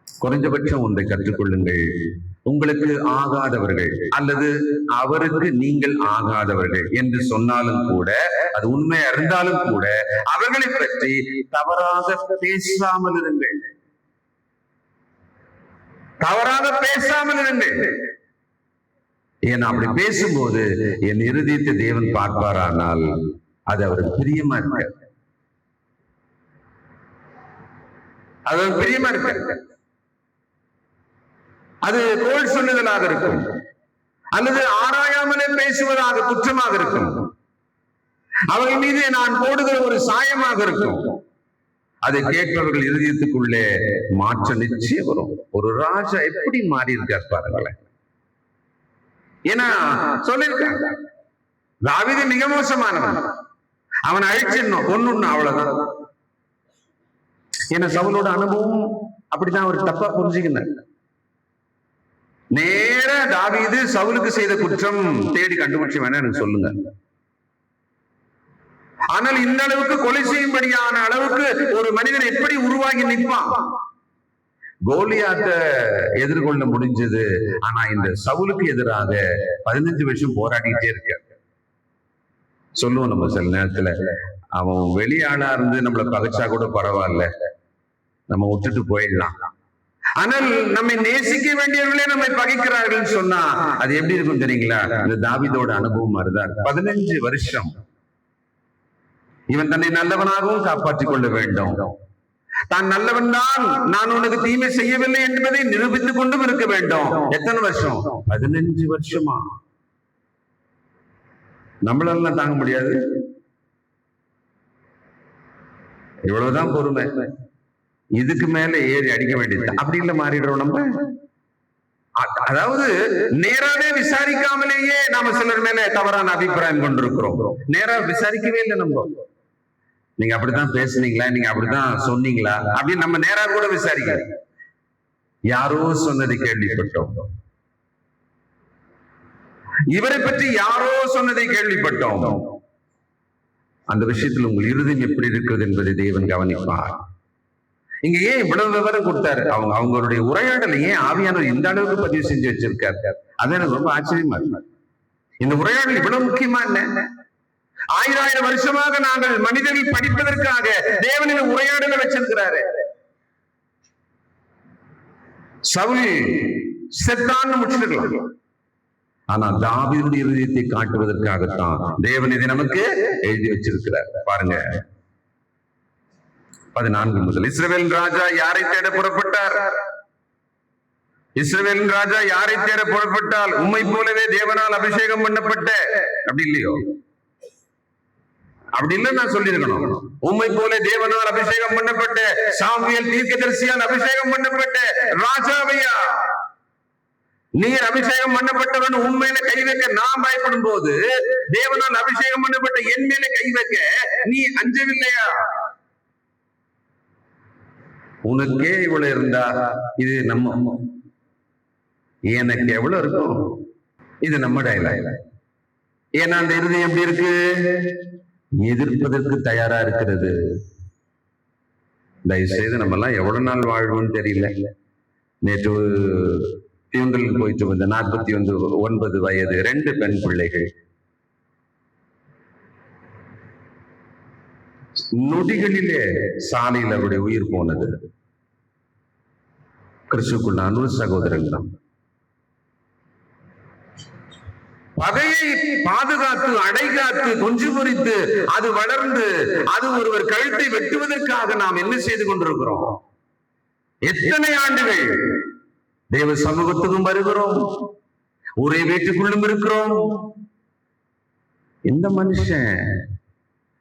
குறைந்தபட்சம் ஒன்றை கற்றுக்கொள்ளுங்கள், உங்களுக்கு ஆகாதவர்கள் அல்லது அவருக்கு நீங்கள் ஆகாதவர்கள் என்று சொன்னாலும் கூட, அது உண்மையா இருந்தாலும் கூட, அவர்களை பற்றி தவறாக பேசாமல் இருங்கள். தவறாக பேசாமல் இருங்கள். ஏன்னா அப்படி பேசும்போது என் இருதயத்தை தேவன் பார்ப்பாரானால் அது அவருக்கு பிரியமா இருக்க, அது பிரியமா இருக்க. அது கோல் சொல்லுதலாக இருக்கும், அல்லது ஆராயாமலே பேசுவதாக குற்றமாக இருக்கும், அவர்கள் மீது நான் போடுகிற ஒரு சாயமாக இருக்கும். அதை கேட்பவர்கள் இருதயத்துக்குள்ளே மாற்றம் நிச்சயம் வரும். ஒரு ராஜா எப்படி மாறி இருக்கார் பாருங்களேன். ஏன்னா சொல்லிருக்காங்க, தாவீது மிக மோசமானவன், அவன் அழிச்சிடணும், ஒண்ணுன்னு அவ்வளவுதான். ஏன்னா சவுலோட அனுபவம் அப்படிதான் அவர் தப்பா புரிஞ்சுக்கினார். நேர தாவீது சவுலுக்கு செய்த குற்றம் தேடி கண்டுபிடிச்சு வேணா எனக்கு சொல்லுங்க. ஆனால் இந்த அளவுக்கு கொலை செய்யும்படியான அளவுக்கு ஒரு மனிதன் எப்படி உருவாகி நிற்பான்? கோலியாத்த எதிர்கொள்ள முடிஞ்சது. ஆனா இந்த சவுலுக்கு எதிராக 15 வருஷம் போராடிட்டே இருக்க. சொல்லுவோம் நம்ம சில நேரத்துல, அவன் வெளியாளா இருந்து நம்மளை பகைச்சா கூட பரவாயில்ல, நம்ம விட்டுட்டு போயிடலாம். ஆனால் நம்மை நேசிக்க வேண்டியவர்களே நம்மை பகைக்கிறார்கள் சொன்னா அது எப்படி இருக்கும் தெரியுங்களா? இந்த தாவீதோட அனுபவம் மாதிரிதான். 15 வருஷம் இவன் தன்னை நல்லவனாகவும் காப்பாற்றிக் கொள்ள வேண்டும். தான் நல்லவன் தான், நான் உனக்கு தீமை செய்யவில்லை என்பதை நிரூபித்துக் கொண்டும் இருக்க வேண்டும். எத்தனை வருஷம்? 15 வருஷமா. நம்மளால தாங்க முடியாது. இவ்வளவுதான் பொறுமை. இதுக்கு மேல ஏறி அடிக்க வேண்டியது அப்படி இல்ல மாறிடுறோம் நம்ம. அதாவது நேராவே விசாரிக்காமலேயே நாம சிலர் மேல தவறான அபிப்பிராயம் கொண்டிருக்கிறோம். நேரா விசாரிக்கவே இல்லை நம்ம. நீங்க அப்படித்தான் பேசுனீங்களா, நீங்க அப்படித்தான் சொன்னீங்களா அப்படின்னு நம்ம நேரா கூட விசாரிக்க. யாரோ சொன்னதை கேள்விப்பட்டோம், இவரை பற்றி யாரோ சொன்னதை கேள்விப்பட்டோம். அந்த விஷயத்தில் உங்கள் இருதயம் எப்படி இருக்கிறது என்பதை தேவன் கவனிப்பார். இங்க ஏன் இவ்வளவு விவரம் கொடுத்தாரு? அவங்களுடைய உரையாடலை ஏன் ஆவியானவர் இந்த அளவுக்கு பதிவு செஞ்சு வச்சிருக்காரு? அது எனக்கு ரொம்ப ஆச்சரியமா இருக்கு. இந்த உரையாடல் இவ்வளவு முக்கியமா என்ன? 1000 வருஷமாக நாங்கள் மனிதர்கள் படிப்பதற்காக தேவனின் உரையாடலை வச்சிருக்கிறாரு. சவுல் செத்தான்னு முடிச்சிருக்கலாம், ஆனா தாவீதுடைய இருதயத்தை காட்டுவதற்காகத்தான் தேவன் இதை நமக்கு எழுதி வச்சிருக்கிறார். பாருங்க 14 முதல். இஸ்ரவேலின் ராஜா யாரை தேட புறப்பட்டார்? இஸ்ரவேலின் ராஜா யாரை தேட புறப்பட்டால் உம்மை போலவே தேவனால் அபிஷேகம் பண்ணப்பட்ட, அப்படி இல்லையோ? அப்படி இல்லை, நான் சொல்லியிருக்கணும். உம்மை போல தேவனால் அபிஷேகம் பண்ணப்பட்ட, சாமுவேல் தீர்க்கதரிசியால் அபிஷேகம் பண்ணப்பட்ட ராஜாவையா? நீர் அபிஷேகம் பண்ணப்பட்டவன் உண்மையில கை வைக்க நான் பயப்படும் போது, தேவனால் அபிஷேகம் பண்ணப்பட்ட என் மேல கை வைக்க நீ அஞ்சவில்லையா? உனக்கே இவ்வளவு இருந்தா இது நம்ம, எனக்கு எவ்வளவு இருக்கும்? இது நம்ம டைலாக். ஏன்னா அந்த இருதயம் எப்படி இருக்கு? எதிர்ப்பதற்கு தயாரா இருக்கிறது. தயவுசெய்து நம்ம எல்லாம் எவ்வளவு நாள் வாழ்வோம்னு தெரியல. நேற்று தியுண்டலுக்கு போயிட்டு வந்த 49 வயது 2 பெண் பிள்ளைகள் நொடிகளிலே சாலையில் அவருடைய உயிர் போனது. கிறிஸ்துக்குள்ள அன்பு சகோதரர்கள், பகையை பாதுகாத்து அடைகாத்து கொஞ்சு குறித்து அது வளர்ந்து அது ஒருவர் கழுத்தை வெட்டுவதற்காக நாம் என்ன செய்து கொண்டிருக்கிறோம்? எத்தனை ஆண்டுகள் தேவ சமூகத்துக்கும் வருகிறோம், ஒரே வீட்டுக்குள்ளும் இருக்கிறோம். இந்த மனுஷன்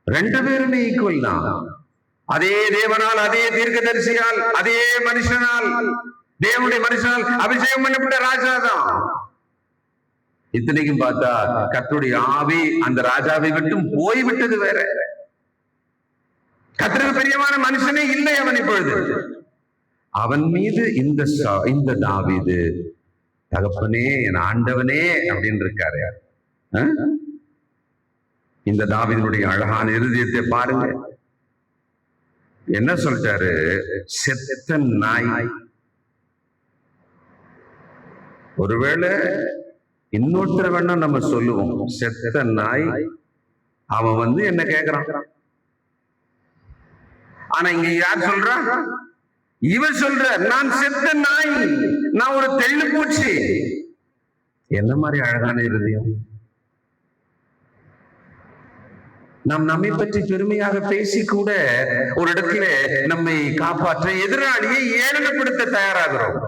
2 பேருமே ஈக்குவல் தான். அதே தேவனால், அதே தீர்க்கதரிசியால், அதே மனுஷனால், தேவனுடைய மனுஷனால் அபிஷேகம் பண்ணப்பட்ட ராஜா தான். இத்தனைக்கும் பார்த்தா கர்த்தருடைய ஆவி அந்த ராஜாவை விட்டும் போய்விட்டது வேற. கர்த்தருக்கு பிரியமான மனுஷனே இல்லை அவன் இப்பொழுது. அவன் மீது இந்த தாவீது தகப்பனே, என் ஆண்டவனே அப்படின்னு இருக்காரு. இந்த தாவீதினுடைய அழகான இருதயத்தை பாருங்க. என்ன சொல்லிட்டாரு? செத்த நாய். ஒருவேளை இன்னொருத்தர வேணா நம்ம சொல்லுவோம், செத்த நாய். அவன் என்ன கேக்குறான்? ஆனா இங்க யார் சொல்றா? இவன் சொல்ற, நான் செத்த நாய், நான் ஒரு தெள்ளு பூச்சி. என்ன மாதிரி அழகான இருதயம்! நாம் நம்மை பற்றி பெருமையாக பேசி கூட ஒரு இடத்துல நம்மை காப்பாற்ற எதிராளியை ஏளனப்படுத்த தயாராகிறோம்.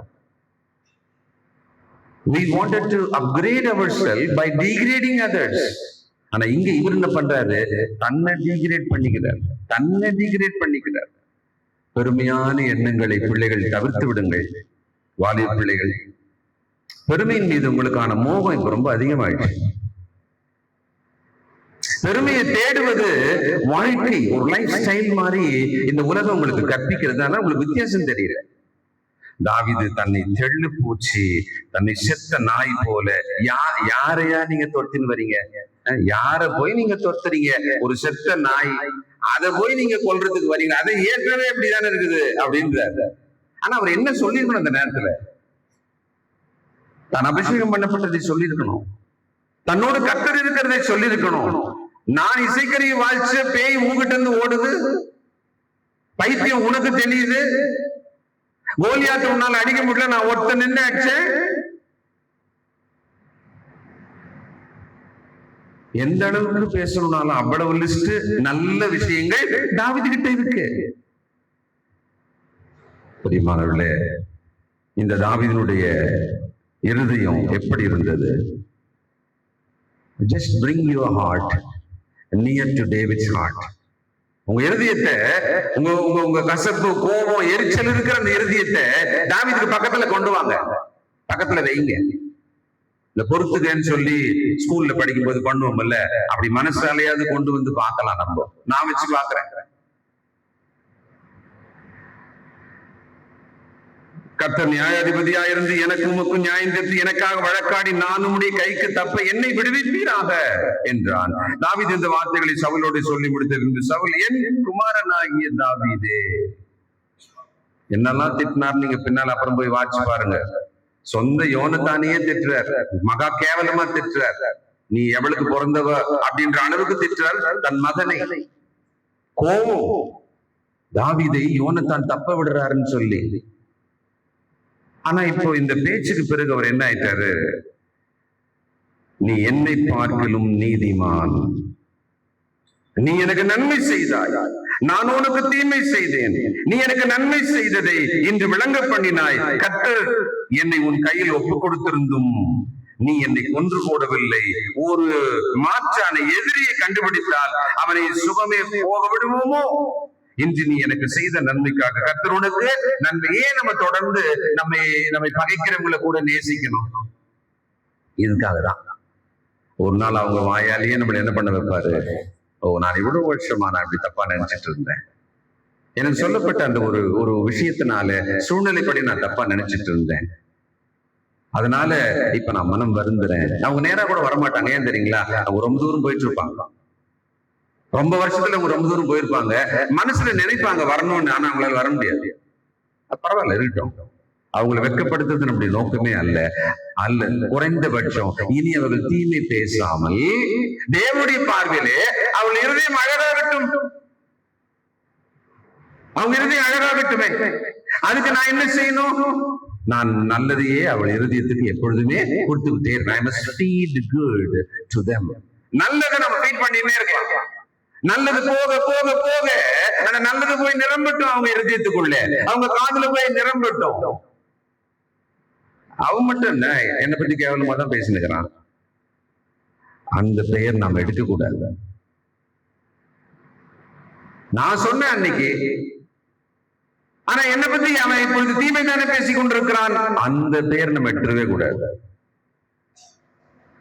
We wanted to upgrade ourselves by degrading others. ஆனா இங்க இவர் என்ன பண்றாரு? தன்னை டீகிரேட் பண்ணிக்கிறார். பெருமையான எண்ணங்களை பிள்ளைகள் தவிர்த்து விடுங்கள். வாலிப பிள்ளைகள், பெருமையின் மீது உங்களுக்கான மோகம் இப்ப ரொம்ப அதிகமாயிடுச்சு. பெருமையை தேடுவது வாழ்க்கை, ஒரு லைஃப் ஸ்டைல் மாதிரி இந்த உலகம் உங்களுக்கு கற்பிக்கிறது. ஆனா உங்களுக்கு வித்தியாசம் தெரியல. தாவீது தன்னை தெள்ளு பூச்சி, தன்னை செத்த நாய் போல. யாரையா நீங்க தொடுத்துன்னு வரீங்க? யார போய் நீங்க தொடுத்துறீங்க? ஒரு செத்த நாய், அதை போய் நீங்க கொல்றதுக்கு வரீங்க? அதை ஏற்கனவே இப்படிதானே இருக்குது அப்படின்றாரு. ஆனா அவர் என்ன சொல்லிருக்கணும் அந்த நேரத்துல? தான் அபிஷேகம் பண்ணப்பட்டதை சொல்லியிருக்கணும், தன்னோடு கர்த்தர் இருக்கிறதை சொல்லியிருக்கணும். நான் இசைக்கருவி வாழ்ச்ச பேய் உங்ககிட்ட இருந்து ஓடுது, பைத்தியம் உனக்கு தெரியுது, கோலியாத்து உன்னால அடிக்க முடியல, நான் ஒருத்த நின்று அடிச்சேன். எந்த அளவுக்கு பேசணும்னாலும் அவ்வளவு லிஸ்ட் நல்ல விஷயங்கள் தாவீது கிட்ட இருக்கு. பிரியமானவர்களே, இந்த தாவீதினுடைய இருதயம் எப்படி இருந்தது? Just bring your heart near to David's heart. உங்க இருதயத்தை, உங்க கசப்பு, கோபம், எரிச்சல் இருக்கிற அந்த இருதயத்தை தாவீதுக்கு பக்கத்துல கொண்டு வாங்க, பக்கத்துல வைங்க. இந்த பொறுத்துக்கன்னு சொல்லி ஸ்கூல்ல படிக்கும் போது பண்ணுவோம்ல, அப்படி மனசாலையாவது கொண்டு வந்து பார்க்கலாம். நான் வச்சு பாக்குறேன். கர்த்தர் நியாயாதிபதியாயிருந்து எனக்கு உமக்கும் நியாயம் தீர்த்து எனக்காக வழக்காடி நான் உம்முடைய கைக்கு தப்ப என்னை விடுவிப்பீராக என்றான். தாவீது இந்த வார்த்தைகளை சவுலோடு சொல்லி முடித்திருந்து, சவுல், என் குமாரனாகிய தாவீதே. என்னெல்லாம் திட்டினார் நீங்க பின்னால் அப்புறம் போய் வாட்சி பாருங்க. சொந்த யோனத்தானையே திட்டுறார், மகா கேவலமா திட்டுறார். நீ எவளுக்கு பிறந்தவ அப்படின்ற அளவுக்கு திட்டுறார் தன் மகனை. கோவம் தாவீதை யோனத்தான் தப்ப விடுறாருன்னு சொல்லி. ஆனா இப்போ இந்த பேச்சுக்கு பிறகு அவர் என்ன ஆயிட்டாரு? நீ என்னை பார்க்கிலும் நீதிமான், நீ எனக்கு நன்மை செய்தாய், நான் உனக்கு தீமை செய்தேன், நீ எனக்கு நன்மை செய்ததை இன்று விளங்க பண்ணினாய். கர்த்தர் என்னை உன் கையில் ஒப்புக் கொடுத்திருந்தும் நீ என்னை கொன்று போடவில்லை. ஒரு மாற்றான எதிரியை கண்டுபிடித்தால் அவனை சுகமே போக விடுவோமோ? இன்று நீ எனக்கு செய்த நன்மைக்காக கர்த்தர் உனக்கு நன்மை. ஏன் நம்ம தொடர்ந்து நம்மை பகைக்கிறவங்களை கூட நேசிக்கணும்? இதுக்காக தான். ஒரு நாள் அவங்க வாயாலேயே நம்மளை என்ன பண்ண வைப்பாரு? ஓ, நான் இவ்வளவு வருஷமா நான் இப்படி தப்பா நினைச்சிட்டு இருந்தேன், எனக்கு சொல்லப்பட்ட அந்த ஒரு விஷயத்தினால சூழ்நிலைப்படி நான் தப்பா நினைச்சிட்டு இருந்தேன், அதனால இப்ப நான் மனம் வருந்துறேன். அவங்க நேரா கூட வரமாட்டாங்க. ஏன் தெரியுங்களா? அவங்க ரொம்ப தூரம் போயிட்டு இருப்பாங்க. ரொம்ப வருஷத்துல அவங்க ரொம்ப தூரம் போயிருப்பாங்க. மனசுல நினைப்பாங்க வரணும்னு, ஆனா அவங்களால வர முடியாது. பரவாயில்ல, இருக்கட்டும். அவங்களை வெட்கப்படுத்துறது நம்முடைய நோக்கமே அல்ல. குறைந்தபட்சம் இனி அவர்கள் தீமை பேசாமல் தேவனுடைய பார்வையிலே அவள் இருதயம் அழகாகட்டும், அவங்க இருதயம் அழகாகட்டுமே. அதுக்கு நான் என்ன செய்யணும்? நான் நல்லதையே அவள் இருதயத்துக்கு எப்பொழுதுமே கொடுத்துக்கிட்டே இருக்கேன். நல்லதை நம்ம ஃபீட் பண்ணிட்டே இருக்கலாம். நல்லது போக போக போக அந்த நல்லது போய் நிரம்பட்டும் அவங்க இருதயத்துக்குள்ள, அவங்க காதுல போய் நிரம்பட்டும். அவன் மட்டும் என்ன, என்னை பத்தி கேவலமா தான் பேசினுக்கிறான், அந்த பெயர் நாம எடுக்க கூடாது. நான் சொன்னேன் அன்னைக்கு, ஆனா என்னை பத்தி அவன் இப்பொழுது தீமை தானே பேசிக் கொண்டிருக்கிறான், அந்த பெயர் நம்ம எடுத்துடவே கூடாது.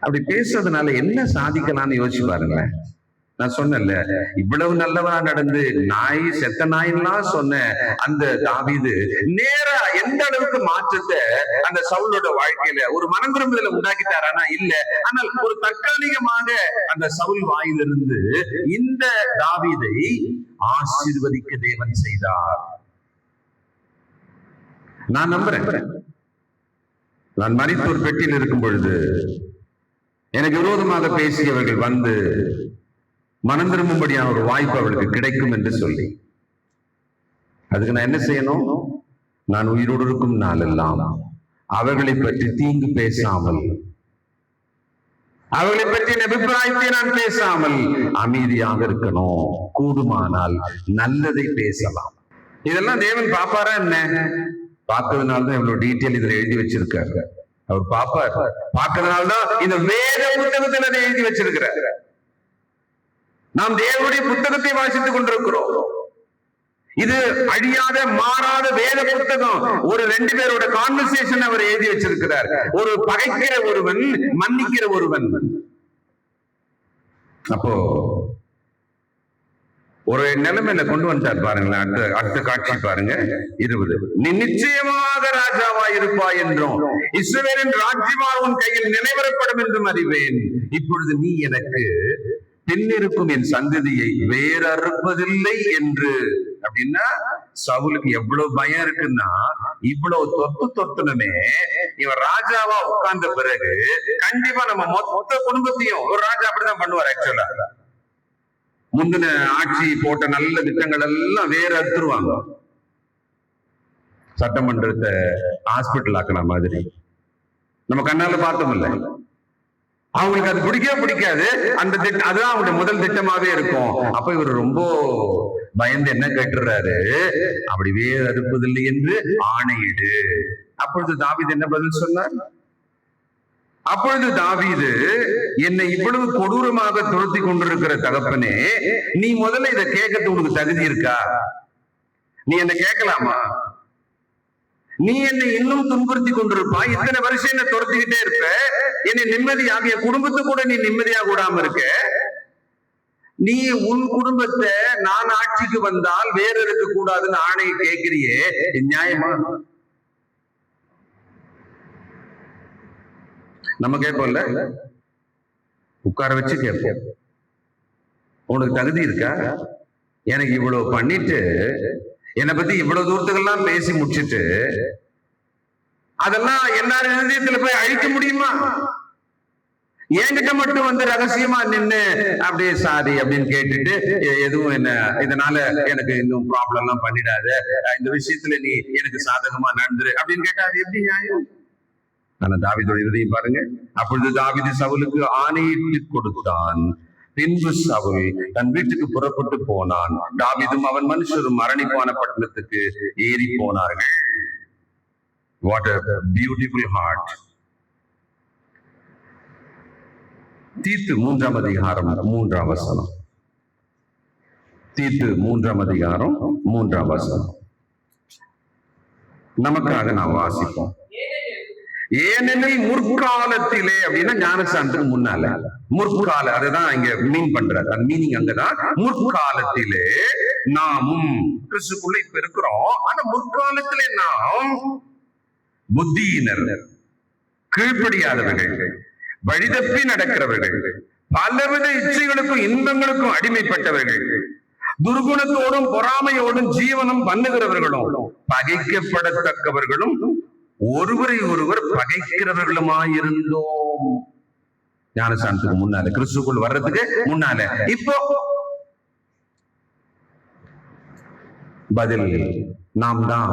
அப்படி பேசுறதுனால என்ன சாதிக்கலாம்னு யோசிச்சு பாருங்களேன். நான் சொன்னேன்ல, இவ்வளவு நல்லவனா நடந்து நாய் செத்த நாயெல்லாம் சொன்ன அந்த தாவீது நேரா எந்த அளவுக்கு மாற்றத்தை அந்த சவுலோட வாழ்க்கையில ஒரு மனங்குறும்புதல உண்டாக்கிட்டாரானா? இல்ல. ஆனால் ஒரு தற்காலிகமாக அந்த சவுல் வாயிலிருந்து இந்த தாவீதை ஆசீர்வதிக்க தேவன் செய்தார். நான் நம்புறேன். நான் மரித்தோர் பெட்டியில் இருக்கும் பொழுது எனக்கு விரோதமாக பேசியவர்கள் வந்து மனம் திரும்பும்படியான ஒரு வாய்ப்பு அவளுக்கு கிடைக்கும் என்று சொல்லி, அதுக்கு நான் என்ன செய்யணும்? நான் உயிரோடு இருக்கும் நாளெல்லாம் அவர்களை பற்றி தீங்கு பேசாமல், அவர்களை பற்றி அபிப்பிராயத்தை நான் பேசாமல் அமைதியாக இருக்கணும். கூடுமானால் நல்லதை பேசலாம். இதெல்லாம் தேவன் பாப்பாரா என்ன? பார்க்கறதுனாலதான் இவ்வளவு டீட்டெயில் இதுல எழுதி வச்சிருக்காரு. அவர் பாப்பார். பார்க்கறதுனால்தான் இந்த வேத புத்தகத்தில் அதை எழுதி வச்சிருக்கிறார். நாம் தேவனுடைய புத்தகத்தை வாசித்துக் கொண்டிருக்கிறோம். இது அழியாத மாறாத வேத புத்தகம். ஒரு 2 பேரோட கான்வர்சேஷன் அவர் எழுதி வச்சிருக்கிறார். ஒரு பகைக்கிற ஒருவன், மன்னிக்கிற ஒருவன். அப்போ ஒரு நிலைமையில கொண்டு வந்துட்டார் பாருங்களேன். அடுத்த காட்சி பாருங்க, 20. நீ நிச்சயமாக ராஜாவா இருப்பாய் என்றும் இஸ்ரவேலின் ராஜ்யமாக உன் கையில் நினைவரப்படும் என்றும் அறிவேன். இப்பொழுது நீ எனக்கு பின்னிருக்கும் என் சந்ததியை வேறறுப்பதில்லை என்று. அப்படின்னா சவுலுக்கு எவ்வளவு பயம் இருக்குன்னா, இவ்வளவு தொத்துனமே இவன் ராஜாவா உட்கார்ந்த பிறகு கண்டிப்பா நம்ம மொத்த குடும்பத்தையும், ஒரு ராஜா அப்படிதான் பண்ணுவார். ஆக்சுவலா முந்தின ஆட்சி போட்ட நல்ல திட்டங்கள் எல்லாம் வேற அறுத்துருவாங்க. சட்டமன்றத்தை ஹாஸ்பிட்டல் ஆக்கின மாதிரி நம்ம கண்ணால பார்த்தோம் இல்ல. அவங்களுக்கு அது பிடிக்கவே பிடிக்காது. அந்த திட்டம் அதுதான் அவங்களுடைய முதல் திட்டமாவே இருக்கும். அப்ப இவர் ரொம்ப பயந்து என்ன கேட்டுறாரு? அப்படி வேறு அறுப்பதில்லை என்று ஆணையிடு. அப்பொழுது தாவீது என்ன பதில் சொன்னார்? அப்பொழுது தாவீது, என்னை இவ்வளவு கொடூரமாக துரத்தி கொண்டிருக்கிற தகப்பனே, நீ முதல்ல இதை கேட்கறது உனக்கு தகுதி இருக்கா? நீ என்ன கேட்கலாமா? நீ என்னை இன்னும் துன்புறுத்தி கொண்டிருப்பாய். இத்தனை வருஷம் என்ன துரத்திக்கிட்டே இருப்ப. என்னை நிம்மதியாக, என் குடும்பத்தை கூட நீ நிம்மதியாக கூடாம இருக்க. நீ உன் குடும்பத்தை நான் ஆட்சிக்கு வந்தால் வேற இருக்க கூடாதுன்னு ஆணையை கேட்கிறியே, நியாயமா? நம்ம கேட்போம்ல, உட்கார வச்சு கேட்போம், உனக்கு தகுதி இருக்கா? எனக்கு இவ்வளவு பண்ணிட்டு என்னை பத்தி இவ்வளவு தூரத்துக்கெல்லாம் பேசி முடிச்சுட்டு அதெல்லாம் எல்லாரும் இதயத்துல போய் அழிக்க முடியுமா? என்கிட்ட மட்டும் வந்து ரகசியமா நின்னு அப்படியே சாரி அப்படின்னு கேட்டுட்டு எதுவும் என்ன இதனால எனக்கு இன்னும் ப்ராப்ளம் எல்லாம் பண்ணிடாத, இந்த விஷயத்துல நீ எனக்கு சாதகமா நடந்துரு அப்படின்னு கேட்டா அது எப்படி நியாயம்? ஆனா தாவீதோட இருதயம் பாருங்க. அப்பொழுது தாவீது சவுலுக்கு ஆணையிட்டு கொடுத்தான். பின்பு சவுல் தன் வீட்டுக்கு புறப்பட்டு போனான். தாவீதும் அவன் மனுஷரும் மரணிப்பான பட்டணத்துக்கு ஏறி போனார்கள். What a beautiful heart. தீத்து 3ஆம் அதிகாரம் 3ஆம் வசனம். தீத்து 3ஆம் அதிகாரம் 3ஆம் வசனம் நமக்காக நாம் வாசிப்போம். ஏனெனில் முற்காலத்திலே அப்படின்னா ஞானசானத்துக்கு முன்னால, முற்கால அதுதான் இங்க மீன் பண்றாரு. அந்த மீனிங் அங்கதான். முற்காலத்திலே நாமும் கிறிஸ்துக்குள்ள இப்ப இருக்கிறோம். ஆனா முற்காலத்திலே நாம் புத்தியினர், கீழ்ப்படியாதவர்கள், வழிதப்பி நடக்கிறவர்கள், பலவித இச்சைகளுக்கும் இன்பங்களுக்கும் அடிமைப்பட்டவர்கள், துர்குணத்தோடும் பொறாமையோடும் ஜீவனம் பண்ணுகிறவர்களும், பகைக்கப்படத்தக்கவர்களும், ஒருவரை ஒருவர் பகைக்கிறவர்களுமாயிருந்தோம். ஞானசானத்துக்கு முன்னால, கிறிஸ்துக்குள் வர்றதுக்கு முன்னால. இப்போ பதில் நாம் தான்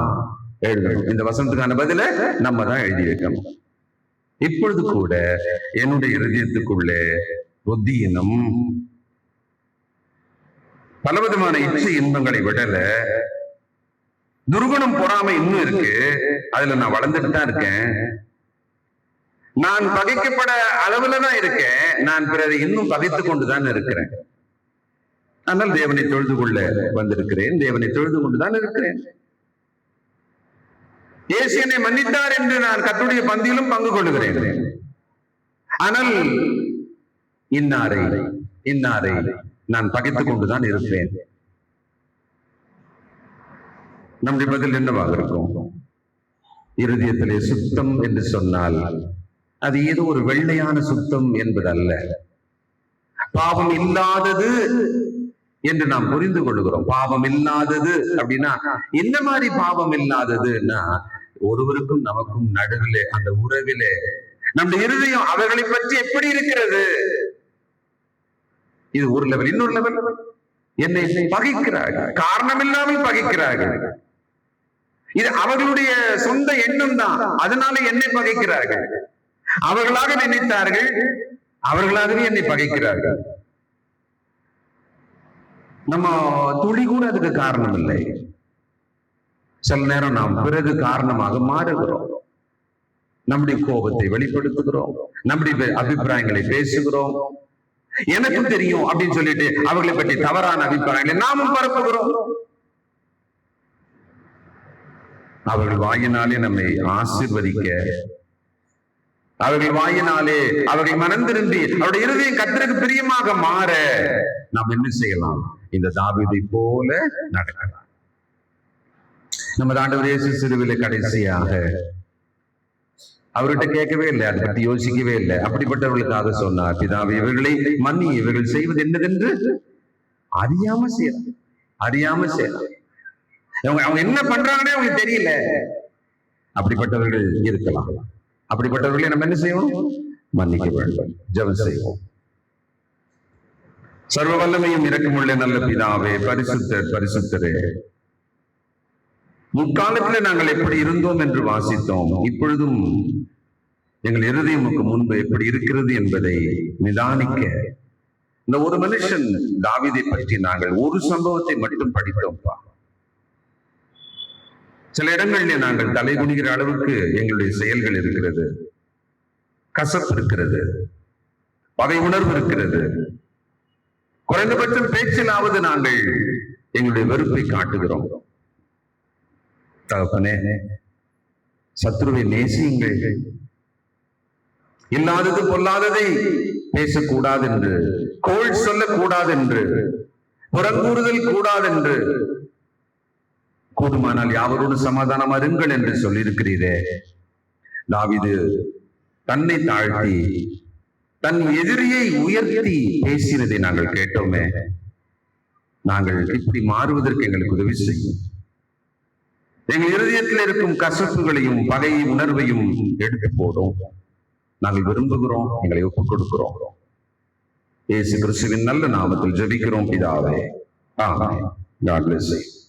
எழுதணும். இந்த வசனத்துக்கான பதில நம்ம தான் எழுதி வைக்கணும். இப்பொழுது கூட என்னுடைய இருதயத்துக்குள்ளே புத்தியினம், பலவிதமான இச்சை இன்பங்களை விடல, துர்குணம் பொறாமை இன்னும் இருக்கு. அதுல நான் வளர்ந்துட்டு தான் இருக்கேன். நான் பகைக்கப்பட அளவுல தான் இருக்கேன். நான் பிறரை இன்னும் பகைத்துக் கொண்டுதான் இருக்கிறேன். ஆனால் தேவனை தொழுது கொள்ள வந்திருக்கிறேன். தேவனை தொழுது கொண்டுதான் இருக்கிறேன். இயேசு என்னை மன்னித்தார் என்று நான் கர்த்தருடைய பந்தியிலும் பங்கு கொள்ளுகிறேன். ஆனால் இன்னாரை நான் பகைத்துக் கொண்டுதான் இருப்பேன். நம்முடைய பதில் என்னவாக இருக்கும்? இருதயத்திலே சுத்தம் என்று சொன்னால் அது ஏதோ ஒரு வெள்ளையான சுத்தம் என்பது அல்ல. பாவம் இல்லாதது என்று நாம் புரிந்து கொள்கிறோம். பாவம் இல்லாதது அப்படின்னா என்ன மாதிரி பாவம் இல்லாததுன்னா, ஒருவருக்கும் நமக்கும் நடுவிலே, அந்த உறவிலே நம்முடைய இருதயம் அவர்களை பற்றி எப்படி இருக்கிறது? இது ஒரு லெவல். இன்னொரு லெவல், என்னை பகைக்கிறார்கள், காரணம் இல்லாமல் பகைக்கிறார்கள். இது அவர்களுடைய சொந்த எண்ணம் தான், அதனால என்னை பகைக்கிறார்கள். அவர்களாக நினைத்தார்கள், அவர்களாகவே என்னை பகைக்கிறார்கள். நம்ம துளி கூட அதுக்கு காரணம் இல்லை. சில நேரம் நாம் பிறகு காரணமாக மாறுகிறோம். நம்முடைய கோபத்தை வெளிப்படுத்துகிறோம், நம்முடைய அபிப்பிராயங்களை பேசுகிறோம். எனக்கு தெரியும் அப்படின்னு சொல்லிட்டு அவர்களை பற்றி தவறான அபிப்பிராயங்களை நாமும் பரப்புகிறோம். அவர்கள் வாயினாலே நம்மை ஆசீர்வதிக்க, அவர்கள் வாயினாலே அவர்கள் மனம் திரும்பி அவருடைய இருதயம் கர்த்தருக்கு பிரியமாக மாற நாம் என்ன செய்யலாம்? இந்த தாவீதை போல நடக்கலாம். நம்ம ஆண்டவர் இயேசு சிலுவையிலே கடைசியாக அவர்கிட்ட கேட்கவே இல்லை, அதை பற்றி யோசிக்கவே இல்லை. அப்படிப்பட்டவர்களுக்காக சொன்னார், பிதாவே இவர்களை மன்னி, இவர்கள் செய்வது என்னதென்று அறியாம செய்யலாம். அவங்க என்ன பண்றாங்கன்னே அவங்களுக்கு தெரியல. அப்படிப்பட்டவர்கள் இருக்கலாம். அப்படிப்பட்டவர்களை நம்ம என்ன செய்யணும்? மன்னிக்க வேண்டும். ஜெபம் செய்வோம். சர்வ வல்லமையும் இரக்கமுள்ள நல்ல பிதாவே, பரிசுத்தரே, முற்காலத்துல நாங்கள் எப்படி இருந்தோம் என்று வாசித்தோம். இப்பொழுதும் எங்கள் இருதயமுக்கு முன்பு எப்படி இருக்கிறது என்பதை நிதானிக்க, இந்த ஒரு மனுஷன் தாவீதை பற்றி நாங்கள் ஒரு சம்பவத்தை மட்டும் படித்தோம்ப்பா. சில இடங்களிலே நாங்கள் தலை குனிகிற அளவுக்கு எங்களுடைய செயல்கள் இருக்கிறது, கசப்பு இருக்கிறது, பகை உணர்வு இருக்கிறது. குறைந்தபட்சம் பேச்சிலாவது நாங்கள் எங்களுடைய வெறுப்பை காட்டுகிறோம். தகப்பனே, சத்ருவை நேசியுங்கள். இல்லாதது பொல்லாததை பேசக்கூடாது என்று, கோள் சொல்லக்கூடாது என்று, புறங்கூறுதல் கூடாது என்று, கூடுமானால் யாவரோடு சமாதானம் அருங்கள் என்று சொல்லியிருக்கிறீரே. தாவீது தன்னை தாழ்த்தி தன் எதிரியை உயர்த்தி பேசினதை நாங்கள் கேட்டோமே. நாங்கள் இப்படி மாறுவதற்கு எங்களுக்கு உதவி செய்யும். எங்கள் இருதயத்தில் இருக்கும் கசப்புகளையும் பகை உணர்வையும் எடுத்து போடும். நாங்கள் விரும்புகிறோம், எங்களை ஒப்புக் கொடுக்கிறோம். இயேசு கிறிஸ்துவின் நல்ல நாமத்தில் ஜெபிக்கிறோம் பிதாவே. ஆமென். God bless you.